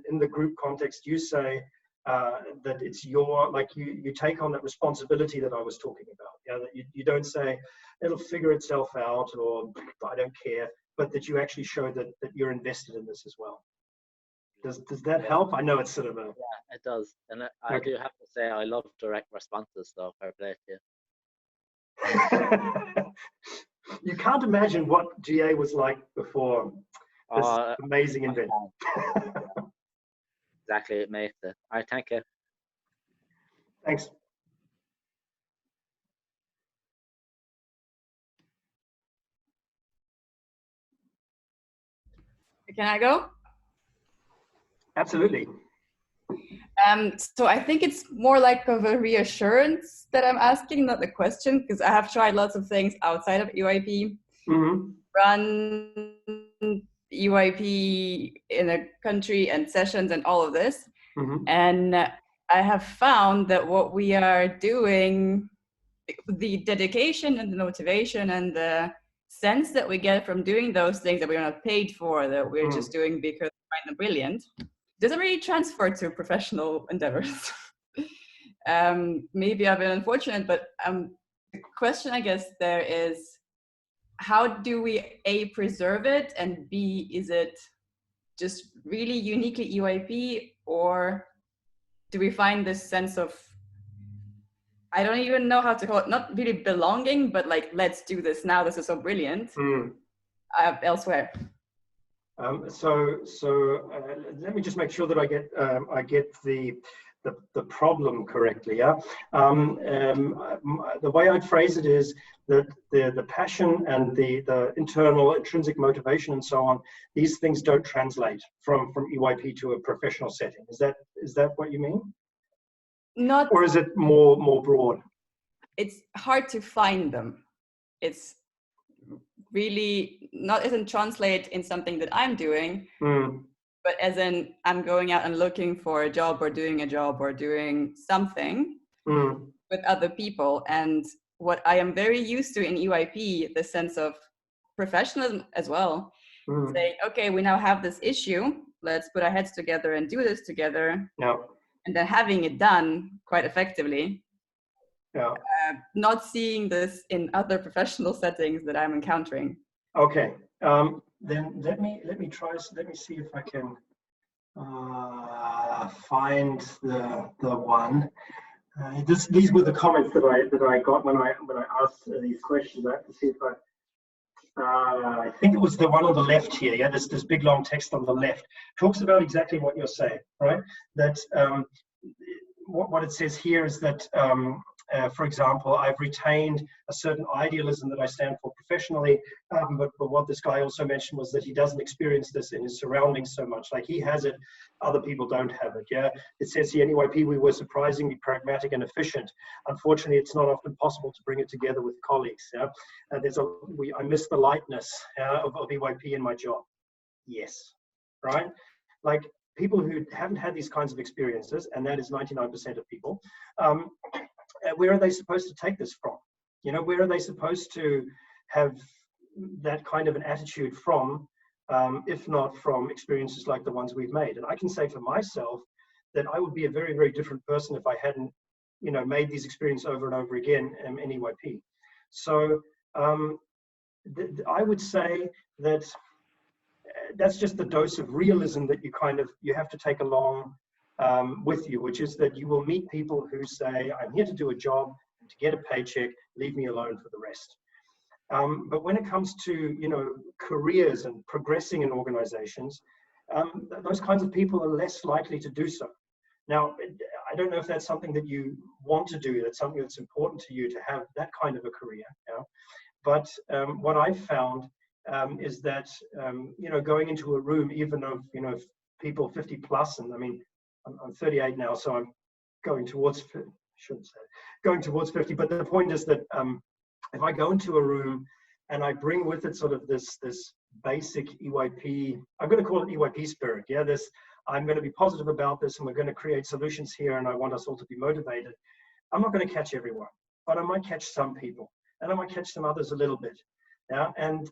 in the group context, you say that it's you take on that responsibility that I was talking about. Yeah? That you don't say, it'll figure itself out, or I don't care, but that you actually show that you're invested in this as well. Does that help? I know it's sort of a... Yeah, it does. And I do have to say, I love direct responses, so fair play to you. You can't imagine what GA was like before this amazing event. Exactly, it makes it. All right, thank you. Thanks. Can I go? Absolutely. So I think it's more like of a reassurance that I'm asking, not a question, because I have tried lots of things outside of EYP. Mm-hmm. Run EYP in a country and sessions and all of this. Mm-hmm. And I have found that what we are doing, the dedication and the motivation and the sense that we get from doing those things that we're not paid for, that we're just doing because we find them brilliant, doesn't really transfer to professional endeavors. Maybe I've been unfortunate, but the question I guess there is, how do we A, preserve it, and B, is it just really uniquely EYP, or do we find this sense of, I don't even know how to call it, not really belonging, but like, let's do this now, this is so brilliant, elsewhere? So let me just make sure that I get the problem correctly. Yeah. The way I'd phrase it is that the passion and the internal intrinsic motivation and so on, these things don't translate from EYP to a professional setting. Is that what you mean? Not. Or is it more broad? It's hard to find them. It's really not, doesn't translate in something that I'm doing, but as in I'm going out and looking for a job or doing a job or doing something with other people. And what I am very used to in EYP, the sense of professionalism as well, saying, okay, we now have this issue, let's put our heads together and do this together. Yeah. And then having it done quite effectively. Yeah. Not seeing this in other professional settings that I'm encountering. Okay. Then let me see if I can find the one. These were the comments that I got when I asked these questions. I have to see if I think it was the one on the left here. Yeah, this big long text on the left talks about exactly what you're saying, right? That what it says here is that, for example, I've retained a certain idealism that I stand for professionally, but what this guy also mentioned was that he doesn't experience this in his surroundings so much. Like he has it, other people don't have it. Yeah, it says here in EYP we were surprisingly pragmatic and efficient. Unfortunately, it's not often possible to bring it together with colleagues. Yeah, I miss the lightness of EYP in my job. Yes, right, like. People who haven't had these kinds of experiences, and that is 99% of people, where are they supposed to take this from? You know, where are they supposed to have that kind of an attitude from, if not from experiences like the ones we've made? And I can say for myself that I would be a very, very different person if I hadn't, made these experiences over and over again in EYP. So I would say that that's just the dose of realism that you have to take along with you, which is that you will meet people who say, I'm here to do a job, to get a paycheck, leave me alone for the rest. But when it comes to, careers and progressing in organizations, those kinds of people are less likely to do so. Now, I don't know if that's something that you want to do, that's something that's important to you to have that kind of a career. But what I've found is that, going into a room, even of, people 50 plus, and I mean, I'm 38 now, so I'm going towards 50, going towards 50. But the point is that if I go into a room and I bring with it sort of this basic EYP, I'm going to call it EYP spirit. Yeah, I'm going to be positive about this, and we're going to create solutions here, and I want us all to be motivated. I'm not going to catch everyone, but I might catch some people, and I might catch some others a little bit. Yeah, and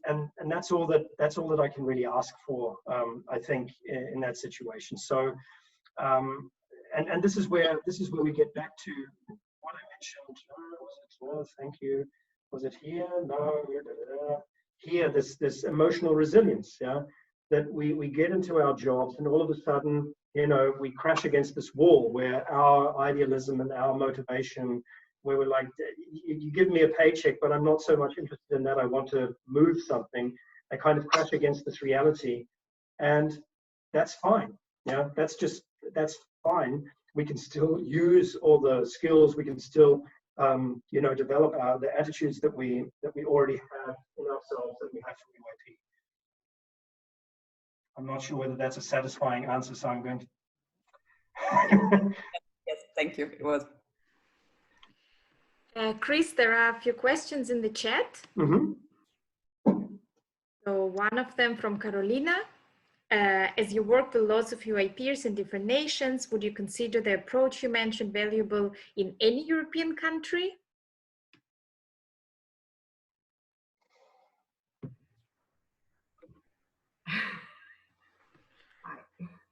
that's all that I can really ask for, I think, in that situation. So, and this is where we get back to what I mentioned. No, thank you. Was it here? No. Here, this emotional resilience. Yeah, that we get into our jobs, and all of a sudden, we crash against this wall where our idealism and our motivation, where we're like, you give me a paycheck, but I'm not so much interested in that. I want to move something. I kind of crash against this reality, and that's fine. Yeah, that's fine. We can still use all the skills. We can still, develop the attitudes that we already have in ourselves, that we have from EYP. I'm not sure whether that's a satisfying answer, so I'm going to. Yes, thank you. It was. Chris, there are a few questions in the chat. Mm-hmm. So one of them from Carolina. As you work with lots of EYPers in different nations, would you consider the approach you mentioned valuable in any European country?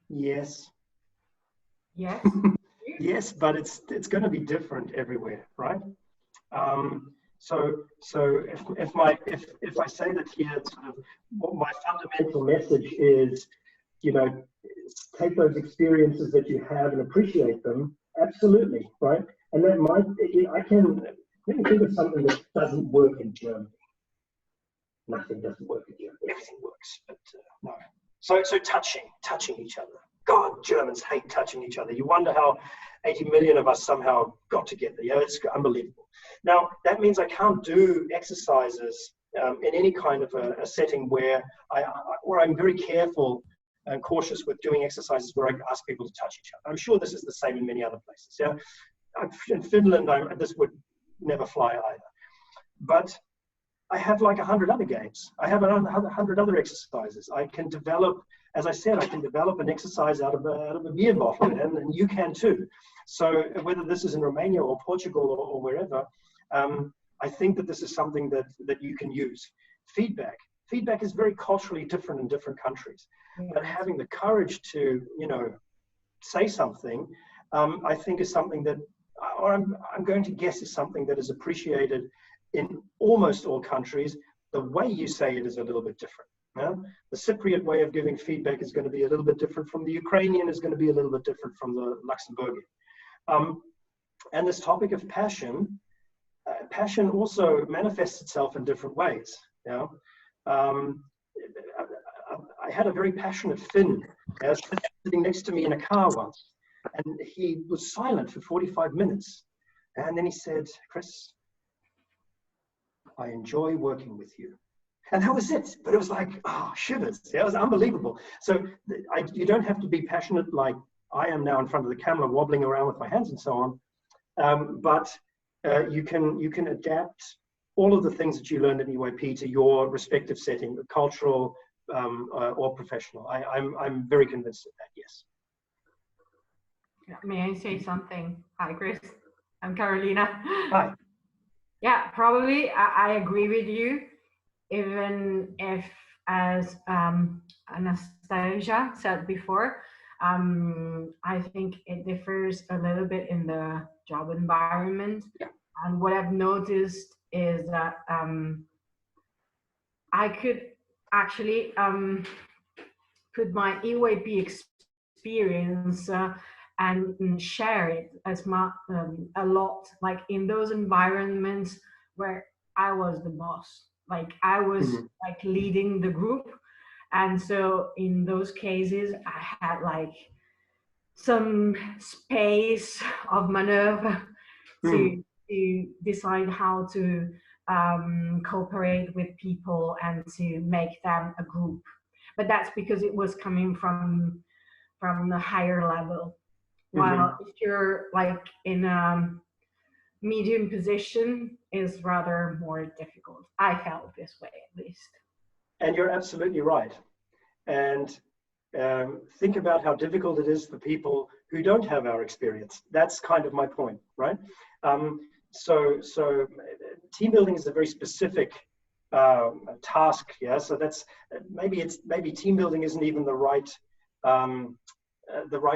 Yes. Yes. Yes, but it's going to be different everywhere, right? So if I say that here, sort of what my fundamental message is, you know, take those experiences that you have and appreciate them. Absolutely, right? And that might, let me think of something that doesn't work in Germany. Nothing doesn't work in Germany. Everything works, but no. So touching each other. God, Germans hate touching each other. You wonder how 80 million of us somehow got together. Yeah, it's unbelievable. Now, that means I can't do exercises in any kind of a setting where I'm very careful and cautious with doing exercises where I ask people to touch each other. I'm sure this is the same in many other places. Yeah, in Finland, this would never fly either. But I have like 100 other games. I have 100 other exercises. I can develop, as I said, I can develop an exercise out of a beer bottle, and you can too. So whether this is in Romania or Portugal or wherever, I think that this is something that you can use. Feedback is very culturally different in different countries, but having the courage to, you know, say something, I think is something that, or I'm going to guess is something that is appreciated in almost all countries. The way you say it is a little bit different. Yeah? The Cypriot way of giving feedback is going to be a little bit different from the Ukrainian, is going to be a little bit different from the Luxembourgian. And this topic of passion, passion also manifests itself in different ways. You know? I had a very passionate Finn sitting next to me in a car once, and he was silent for 45 minutes. And then he said, "Chris, I enjoy working with you." And that was it. But it was like, oh, shivers. Yeah, it was unbelievable. So you don't have to be passionate like I am now in front of the camera, wobbling around with my hands and so on. But you can adapt all of the things that you learned in EYP to your respective setting, cultural or professional. I'm very convinced of that, yes. May I say something? Hi, Chris. I'm Carolina. Hi. Yeah, probably I agree with you, even if, as Anastasia said before, I think it differs a little bit in the job environment. Yeah. And what I've noticed is that I could actually put my EYP experience and share it as much a lot, like in those environments where I was the boss, like I was like leading the group. And so in those cases I had like some space of maneuver to decide how to cooperate with people and to make them a group. But that's because it was coming from the higher level. While if you're like in a medium position, is rather more difficult. I felt this way, at least. And you're absolutely right. And think about how difficult it is for people who don't have our experience. That's kind of my point, right? So team building is a very specific task. Yeah. So that's maybe team building isn't even the right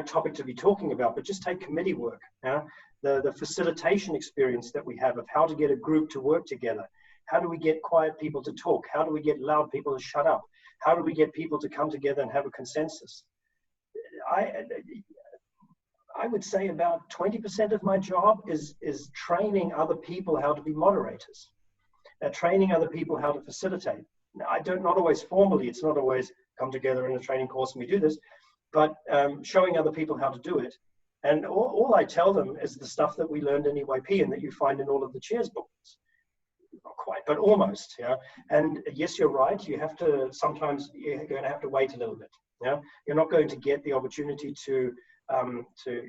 topic to be talking about, but just take committee work. Yeah? The facilitation experience that we have of how to get a group to work together. How do we get quiet people to talk? How do we get loud people to shut up? How do we get people to come together and have a consensus? I would say about 20% of my job is training other people how to be moderators, training other people how to facilitate. Now, not always formally, it's not always come together in a training course and we do this, but showing other people how to do it. And all I tell them is the stuff that we learned in EYP and that you find in all of the chairs books. Not quite, but almost, yeah. And yes, you're right. Sometimes you're going to have to wait a little bit. Yeah, you're not going to get the opportunity to to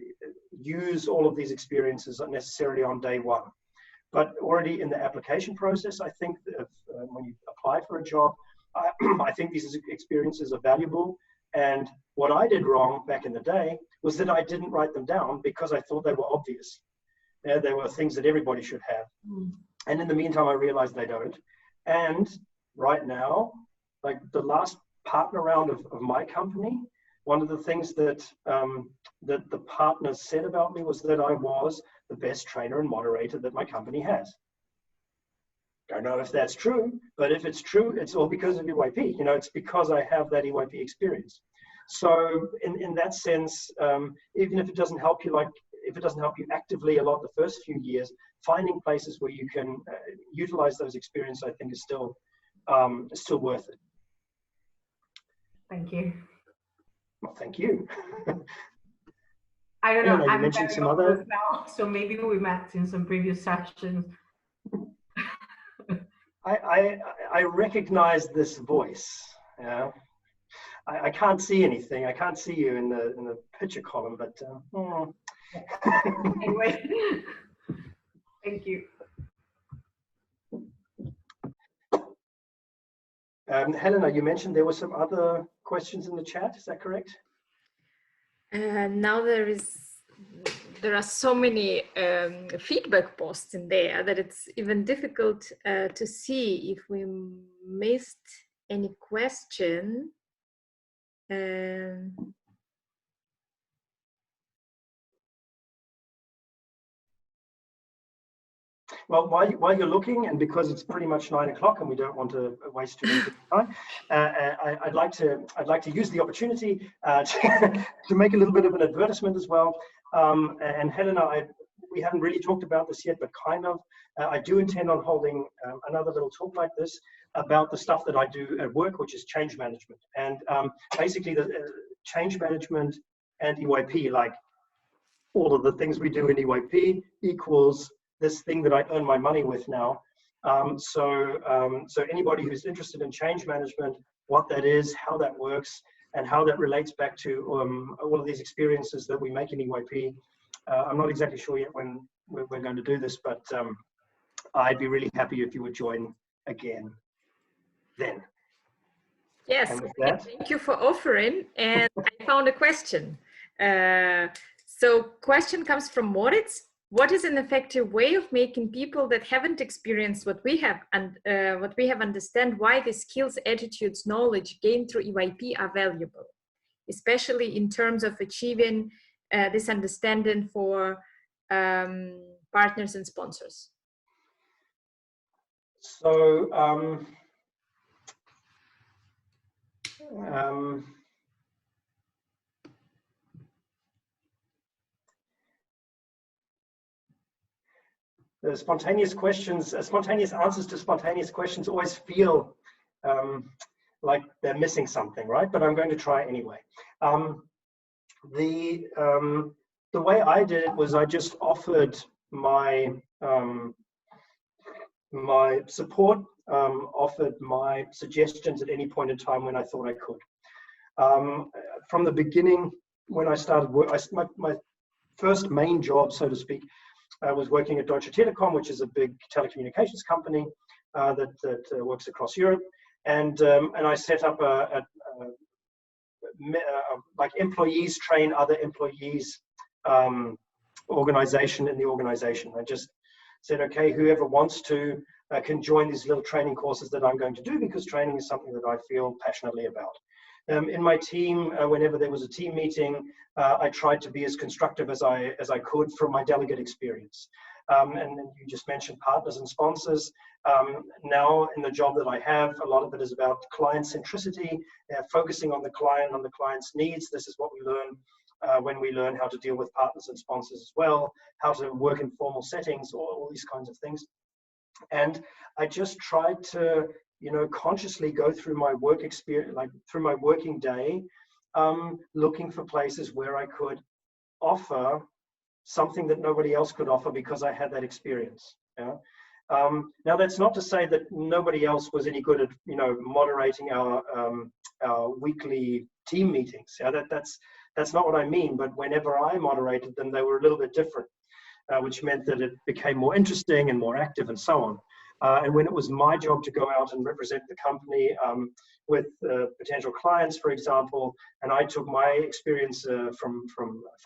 use all of these experiences necessarily on day one. But already in the application process, I think that if, when you apply for a job, I think these experiences are valuable. And what I did wrong back in the day was that I didn't write them down because I thought they were obvious. They were things that everybody should have. And in the meantime, I realized they don't. And right now, like the last partner round of my company, one of the things that that the partners said about me was that I was the best trainer and moderator that my company has. Don't know if that's true, but if it's true, it's all because of EYP. You know, it's because I have that EYP experience. So in that sense, even if it doesn't help you, like if it doesn't help you actively a lot the first few years, finding places where you can utilize those experiences, I think is still worth it. Thank you. Well, thank you. I don't know. You mentioned some other now, so maybe we met in some previous sessions. I recognize this voice. Yeah, I can't see anything. I can't see you in the picture column, but anyway, thank you. Helena, you mentioned there were some other questions in the chat. Is that correct? Now there are so many feedback posts in there that it's even difficult to see if we missed any question. Well, while you're looking, and because it's pretty much 9 o'clock and we don't want to waste too much time, I'd like to use the opportunity to make a little bit of an advertisement as well. And Helena, we haven't really talked about this yet, but kind of. I do intend on holding another little talk like this about the stuff that I do at work, which is change management. And basically the change management and EYP, like all of the things we do in EYP equals this thing that I earn my money with now. So anybody who's interested in change management, what that is, how that works, and how that relates back to all of these experiences that we make in EYP. I'm not exactly sure yet when we're going to do this, but I'd be really happy if you would join again then. Yes, thank you for offering. And I found a question. So question comes from Moritz. What is an effective way of making people that haven't experienced what we have and understand why the skills, attitudes, knowledge gained through EYP are valuable, especially in terms of achieving this understanding for partners and sponsors? So the spontaneous questions, spontaneous answers to spontaneous questions always feel like they're missing something, right? But I'm going to try anyway. The way I did it was I just offered my my support, offered my suggestions at any point in time when I thought I could. From the beginning, when I started work, my first main job, so to speak, was working at Deutsche Telekom, which is a big telecommunications company that works across Europe, and I set up like employees train other employees organization in the organization. I just said, okay, whoever wants to can join these little training courses that I'm going to do, because training is something that I feel passionately about. In my team, whenever there was a team meeting, I tried to be as constructive as I could from my delegate experience. And you just mentioned partners and sponsors. Now in the job that I have, a lot of it is about client centricity, focusing on the client's needs. This is what we learn when we learn how to deal with partners and sponsors as well, how to work in formal settings, all these kinds of things. And I just tried to, you know, consciously go through my work experience, like through my working day, looking for places where I could offer something that nobody else could offer because I had that experience. Yeah. Now that's not to say that nobody else was any good at, you know, moderating our weekly team meetings. Yeah, that's not what I mean, but whenever I moderated them, they were a little bit different, which meant that it became more interesting and more active and so on. And when it was my job to go out and represent the company with potential clients, for example, and I took my experience from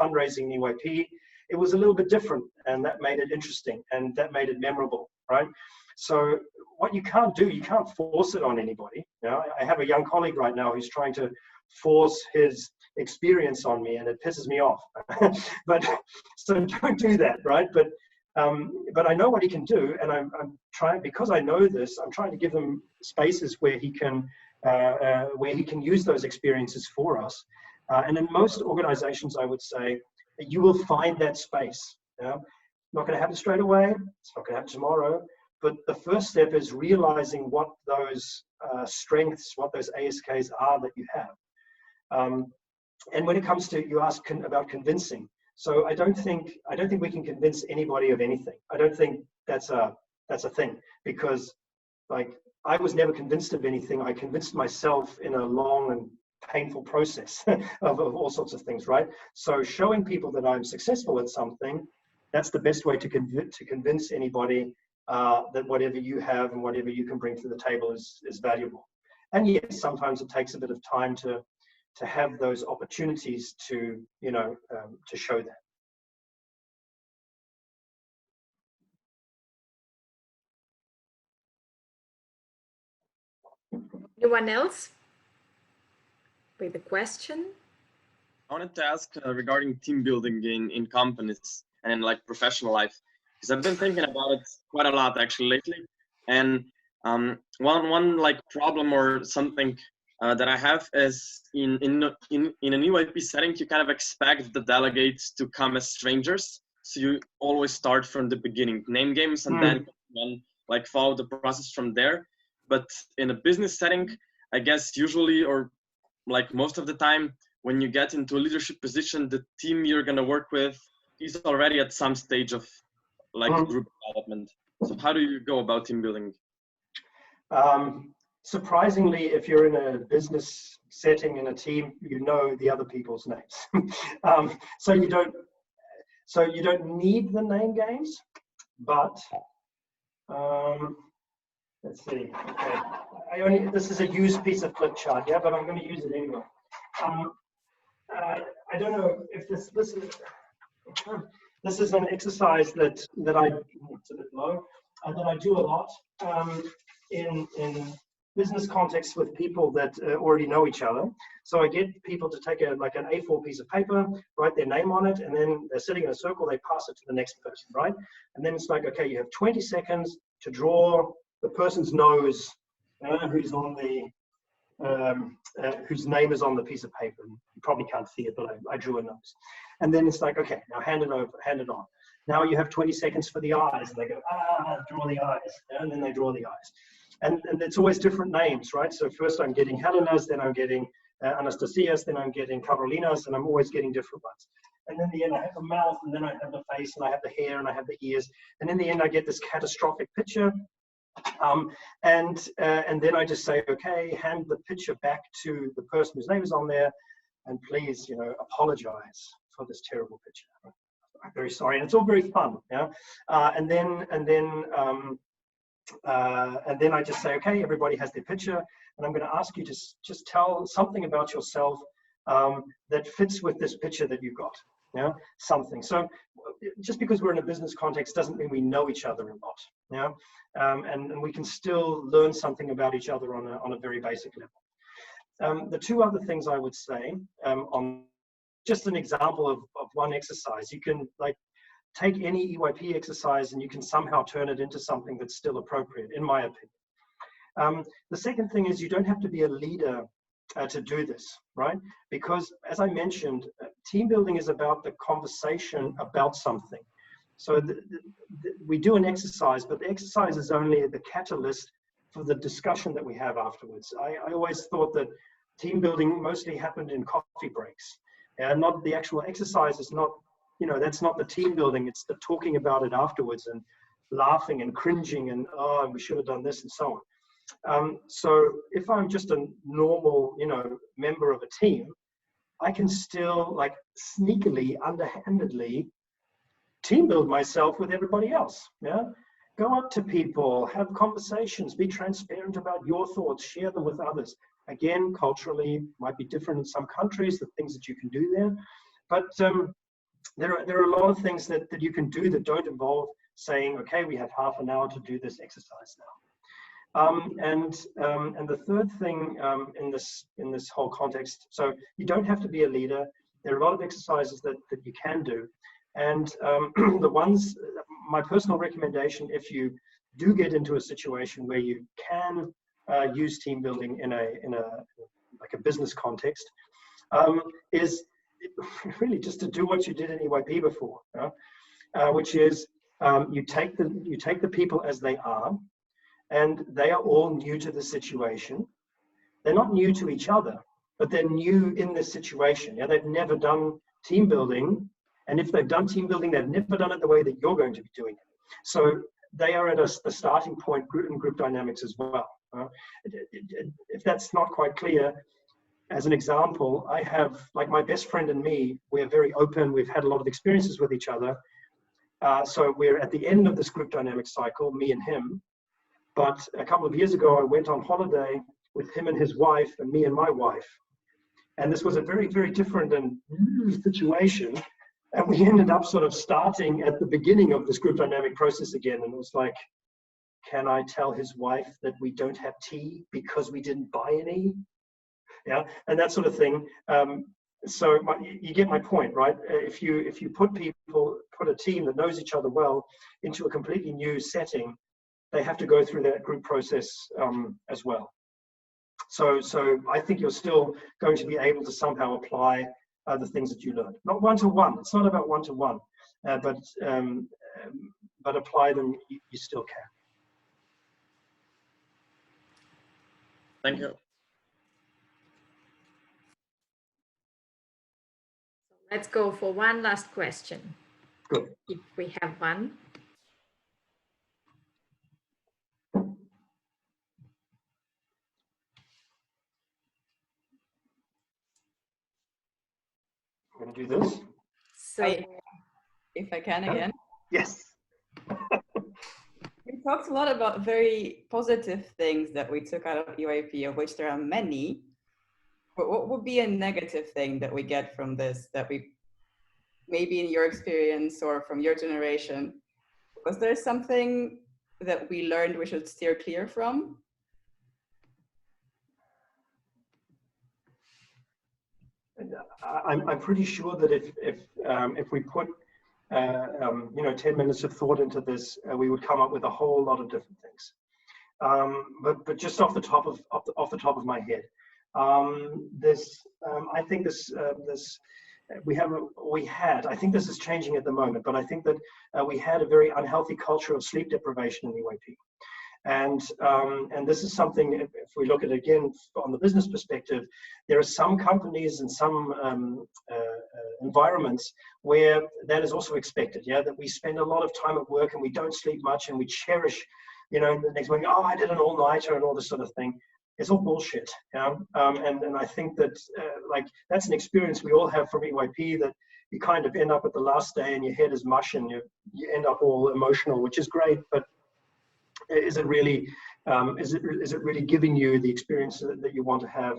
fundraising in EYP, it was a little bit different, and that made it interesting and that made it memorable, right? So what you can't do, you can't force it on anybody. You know, I have a young colleague right now who's trying to force his experience on me, and it pisses me off. But so don't do that, right? But I know what he can do, and I'm trying, because I know this, I'm trying to give him spaces where he can use those experiences for us. And in most organizations, I would say, you will find that space. You know? Not going to happen straight away. It's not going to happen tomorrow. But the first step is realizing what those strengths, what those ASKs are that you have. And when it comes to, you ask about convincing. So I don't think we can convince anybody of anything. I don't think that's a thing, because like I was never convinced of anything. I convinced myself in a long and painful process of all sorts of things, right? So showing people that I'm successful at something, that's the best way to convince anybody that whatever you have and whatever you can bring to the table is valuable. And yes, sometimes it takes a bit of time to have those opportunities to, you know, to show that. Anyone else with a question? I wanted to ask regarding team building in companies and in like professional life, because I've been thinking about it quite a lot actually lately. And one like problem or something that I have is in an EYP setting, you kind of expect the delegates to come as strangers. So you always start from the beginning, name games, and then like follow the process from there. But in a business setting, I guess usually, or like most of the time, when you get into a leadership position, the team you're going to work with is already at some stage of like group development. So how do you go about team building? Surprisingly, if you're in a business setting in a team, you know the other people's names. So you don't need the name games, but let's see. Okay, this is a used piece of flip chart, yeah, but I'm going to use it anyway. I don't know if this is an exercise that I, it's a bit low, that I do a lot in business contexts with people that already know each other. So I get people to take like an A4 piece of paper, write their name on it, and then they're sitting in a circle, they pass it to the next person, right? And then it's like, okay, you have 20 seconds to draw the person's nose, who's on the, whose name is on the piece of paper. You probably can't see it, but I drew a nose. And then it's like, okay, now hand it over, hand it on. Now you have 20 seconds for the eyes. And they go, draw the eyes. And then they draw the eyes. And it's always different names, right? So first I'm getting Helena's, then I'm getting Anastasia's, then I'm getting Carolina's, and I'm always getting different ones. And then in the end I have the mouth, and then I have the face, and I have the hair, and I have the ears. And in the end I get this catastrophic picture. And then I just say, okay, hand the picture back to the person whose name is on there, and please, you know, apologize for this terrible picture. I'm very sorry, and it's all very fun, yeah. And then I just say, okay, everybody has their picture, and I'm going to ask you to just tell something about yourself that fits with this picture that you've got, yeah, something. So just because we're in a business context doesn't mean we know each other a lot, yeah, and we can still learn something about each other on a very basic level. The two other things I would say, on just an example of one exercise, you can like take any EYP exercise and you can somehow turn it into something that's still appropriate, in my opinion. The second thing is you don't have to be a leader to do this, right? Because as I mentioned, team building is about the conversation about something. So we do an exercise, but the exercise is only the catalyst for the discussion that we have afterwards. I always thought that team building mostly happened in coffee breaks, and not the actual exercise is not, you know, that's not the team building, it's the talking about it afterwards and laughing and cringing and, oh, we should have done this and so on. So if I'm just a normal, you know, member of a team, I can still like sneakily, underhandedly team build myself with everybody else. Yeah, go up to people, have conversations, be transparent about your thoughts, share them with others. Again, culturally might be different in some countries, the things that you can do there, but there are a lot of things that you can do that don't involve saying, okay, we have half an hour to do this exercise now. And the third thing in this whole context, so you don't have to be a leader. There are a lot of exercises that you can do. And the ones, my personal recommendation, if you do get into a situation where you can use team building in like a business context, is really just to do what you did in EYP before, which is you take the people as they are, and they are all new to the situation. They're not new to each other, but they're new in this situation. Yeah, they've never done team building, and if they've done team building, they've never done it the way that you're going to be doing it. So they are at the starting point in group dynamics as well. If that's not quite clear, as an example, I have, like, my best friend and me, we're very open. We've had a lot of experiences with each other. So we're at the end of this group dynamic cycle, me and him. But a couple of years ago, I went on holiday with him and his wife and me and my wife. And this was a very, very different and new situation. And we ended up sort of starting at the beginning of this group dynamic process again. And it was like, can I tell his wife that we don't have tea because we didn't buy any? Yeah, and that sort of thing. So you get my point, right? If you put a team that knows each other well into a completely new setting, they have to go through that group process as well. So I think you're still going to be able to somehow apply the things that you learned. Not one-to-one. It's not about one-to-one, but apply them. You still can. Thank you. Let's go for one last question. Good. If we have one. I'm going to do this. So, if I can again. Yes. We talked a lot about very positive things that we took out of EYP, of which there are many. But what would be a negative thing that we get from this, that we, maybe in your experience or from your generation, was there something that we learned we should steer clear from? I'm pretty sure that if we put 10 minutes of thought into this, we would come up with a whole lot of different things. But just off the top of my head, I think I think this is changing at the moment, but I think that we had a very unhealthy culture of sleep deprivation in EYP. And this is something, if we look at it again on the business perspective, there are some companies and some environments where that is also expected, yeah, that we spend a lot of time at work and we don't sleep much and we cherish, the next morning, oh, I did an all-nighter and all this sort of thing. It's all bullshit, yeah? And I think that that's an experience we all have from EYP, that you kind of end up at the last day and your head is mush and you end up all emotional, which is great, but is it really giving you the experience that you want to have?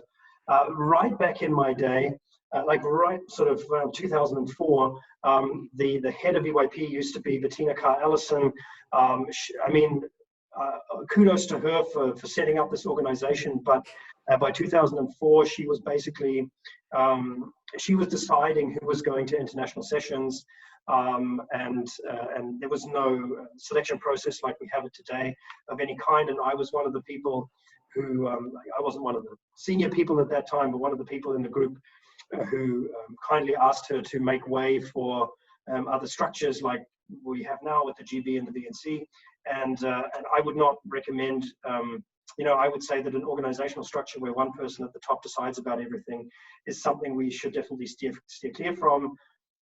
Right back in my day, right sort of 2004, the head of EYP used to be Bettina Carr-Ellison. Kudos to her for setting up this organization, but by 2004 she was basically she was deciding who was going to international sessions, and there was no selection process like we have it today of any kind. And I was one of the people who I wasn't one of the senior people at that time, but one of the people in the group who kindly asked her to make way for other structures like we have now with the GB and the BNC. And I would not recommend, I would say that an organizational structure where one person at the top decides about everything is something we should definitely steer clear from,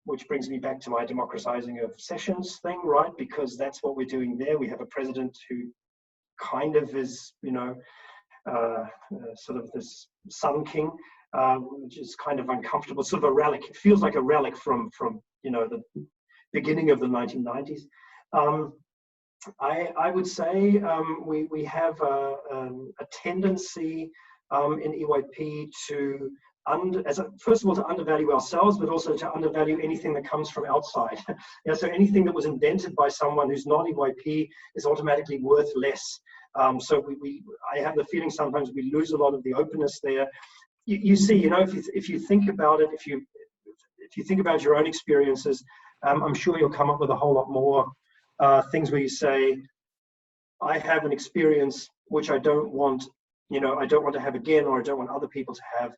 which brings me back to my democratizing of sessions thing, right? Because that's what we're doing there. We have a president who kind of is, sort of this Sun King, which is kind of uncomfortable, sort of a relic. It feels like a relic from you know, the beginning of the 1990s. I would say we have a tendency in EYP to first of all, to undervalue ourselves, but also to undervalue anything that comes from outside. So anything that was invented by someone who's not EYP is automatically worth less. So I have the feeling sometimes we lose a lot of the openness there. You see, you know, if you think about it, if you think about your own experiences, I'm sure you'll come up with a whole lot more things where you say, I have an experience which I don't want, you know, I don't want to have again, or I don't want other people to have.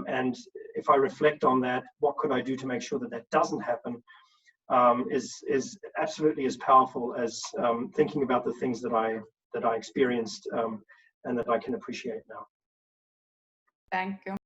And if I reflect on that, what could I do to make sure that that doesn't happen, is absolutely as powerful as thinking about the things that I experienced and that I can appreciate now. Thank you.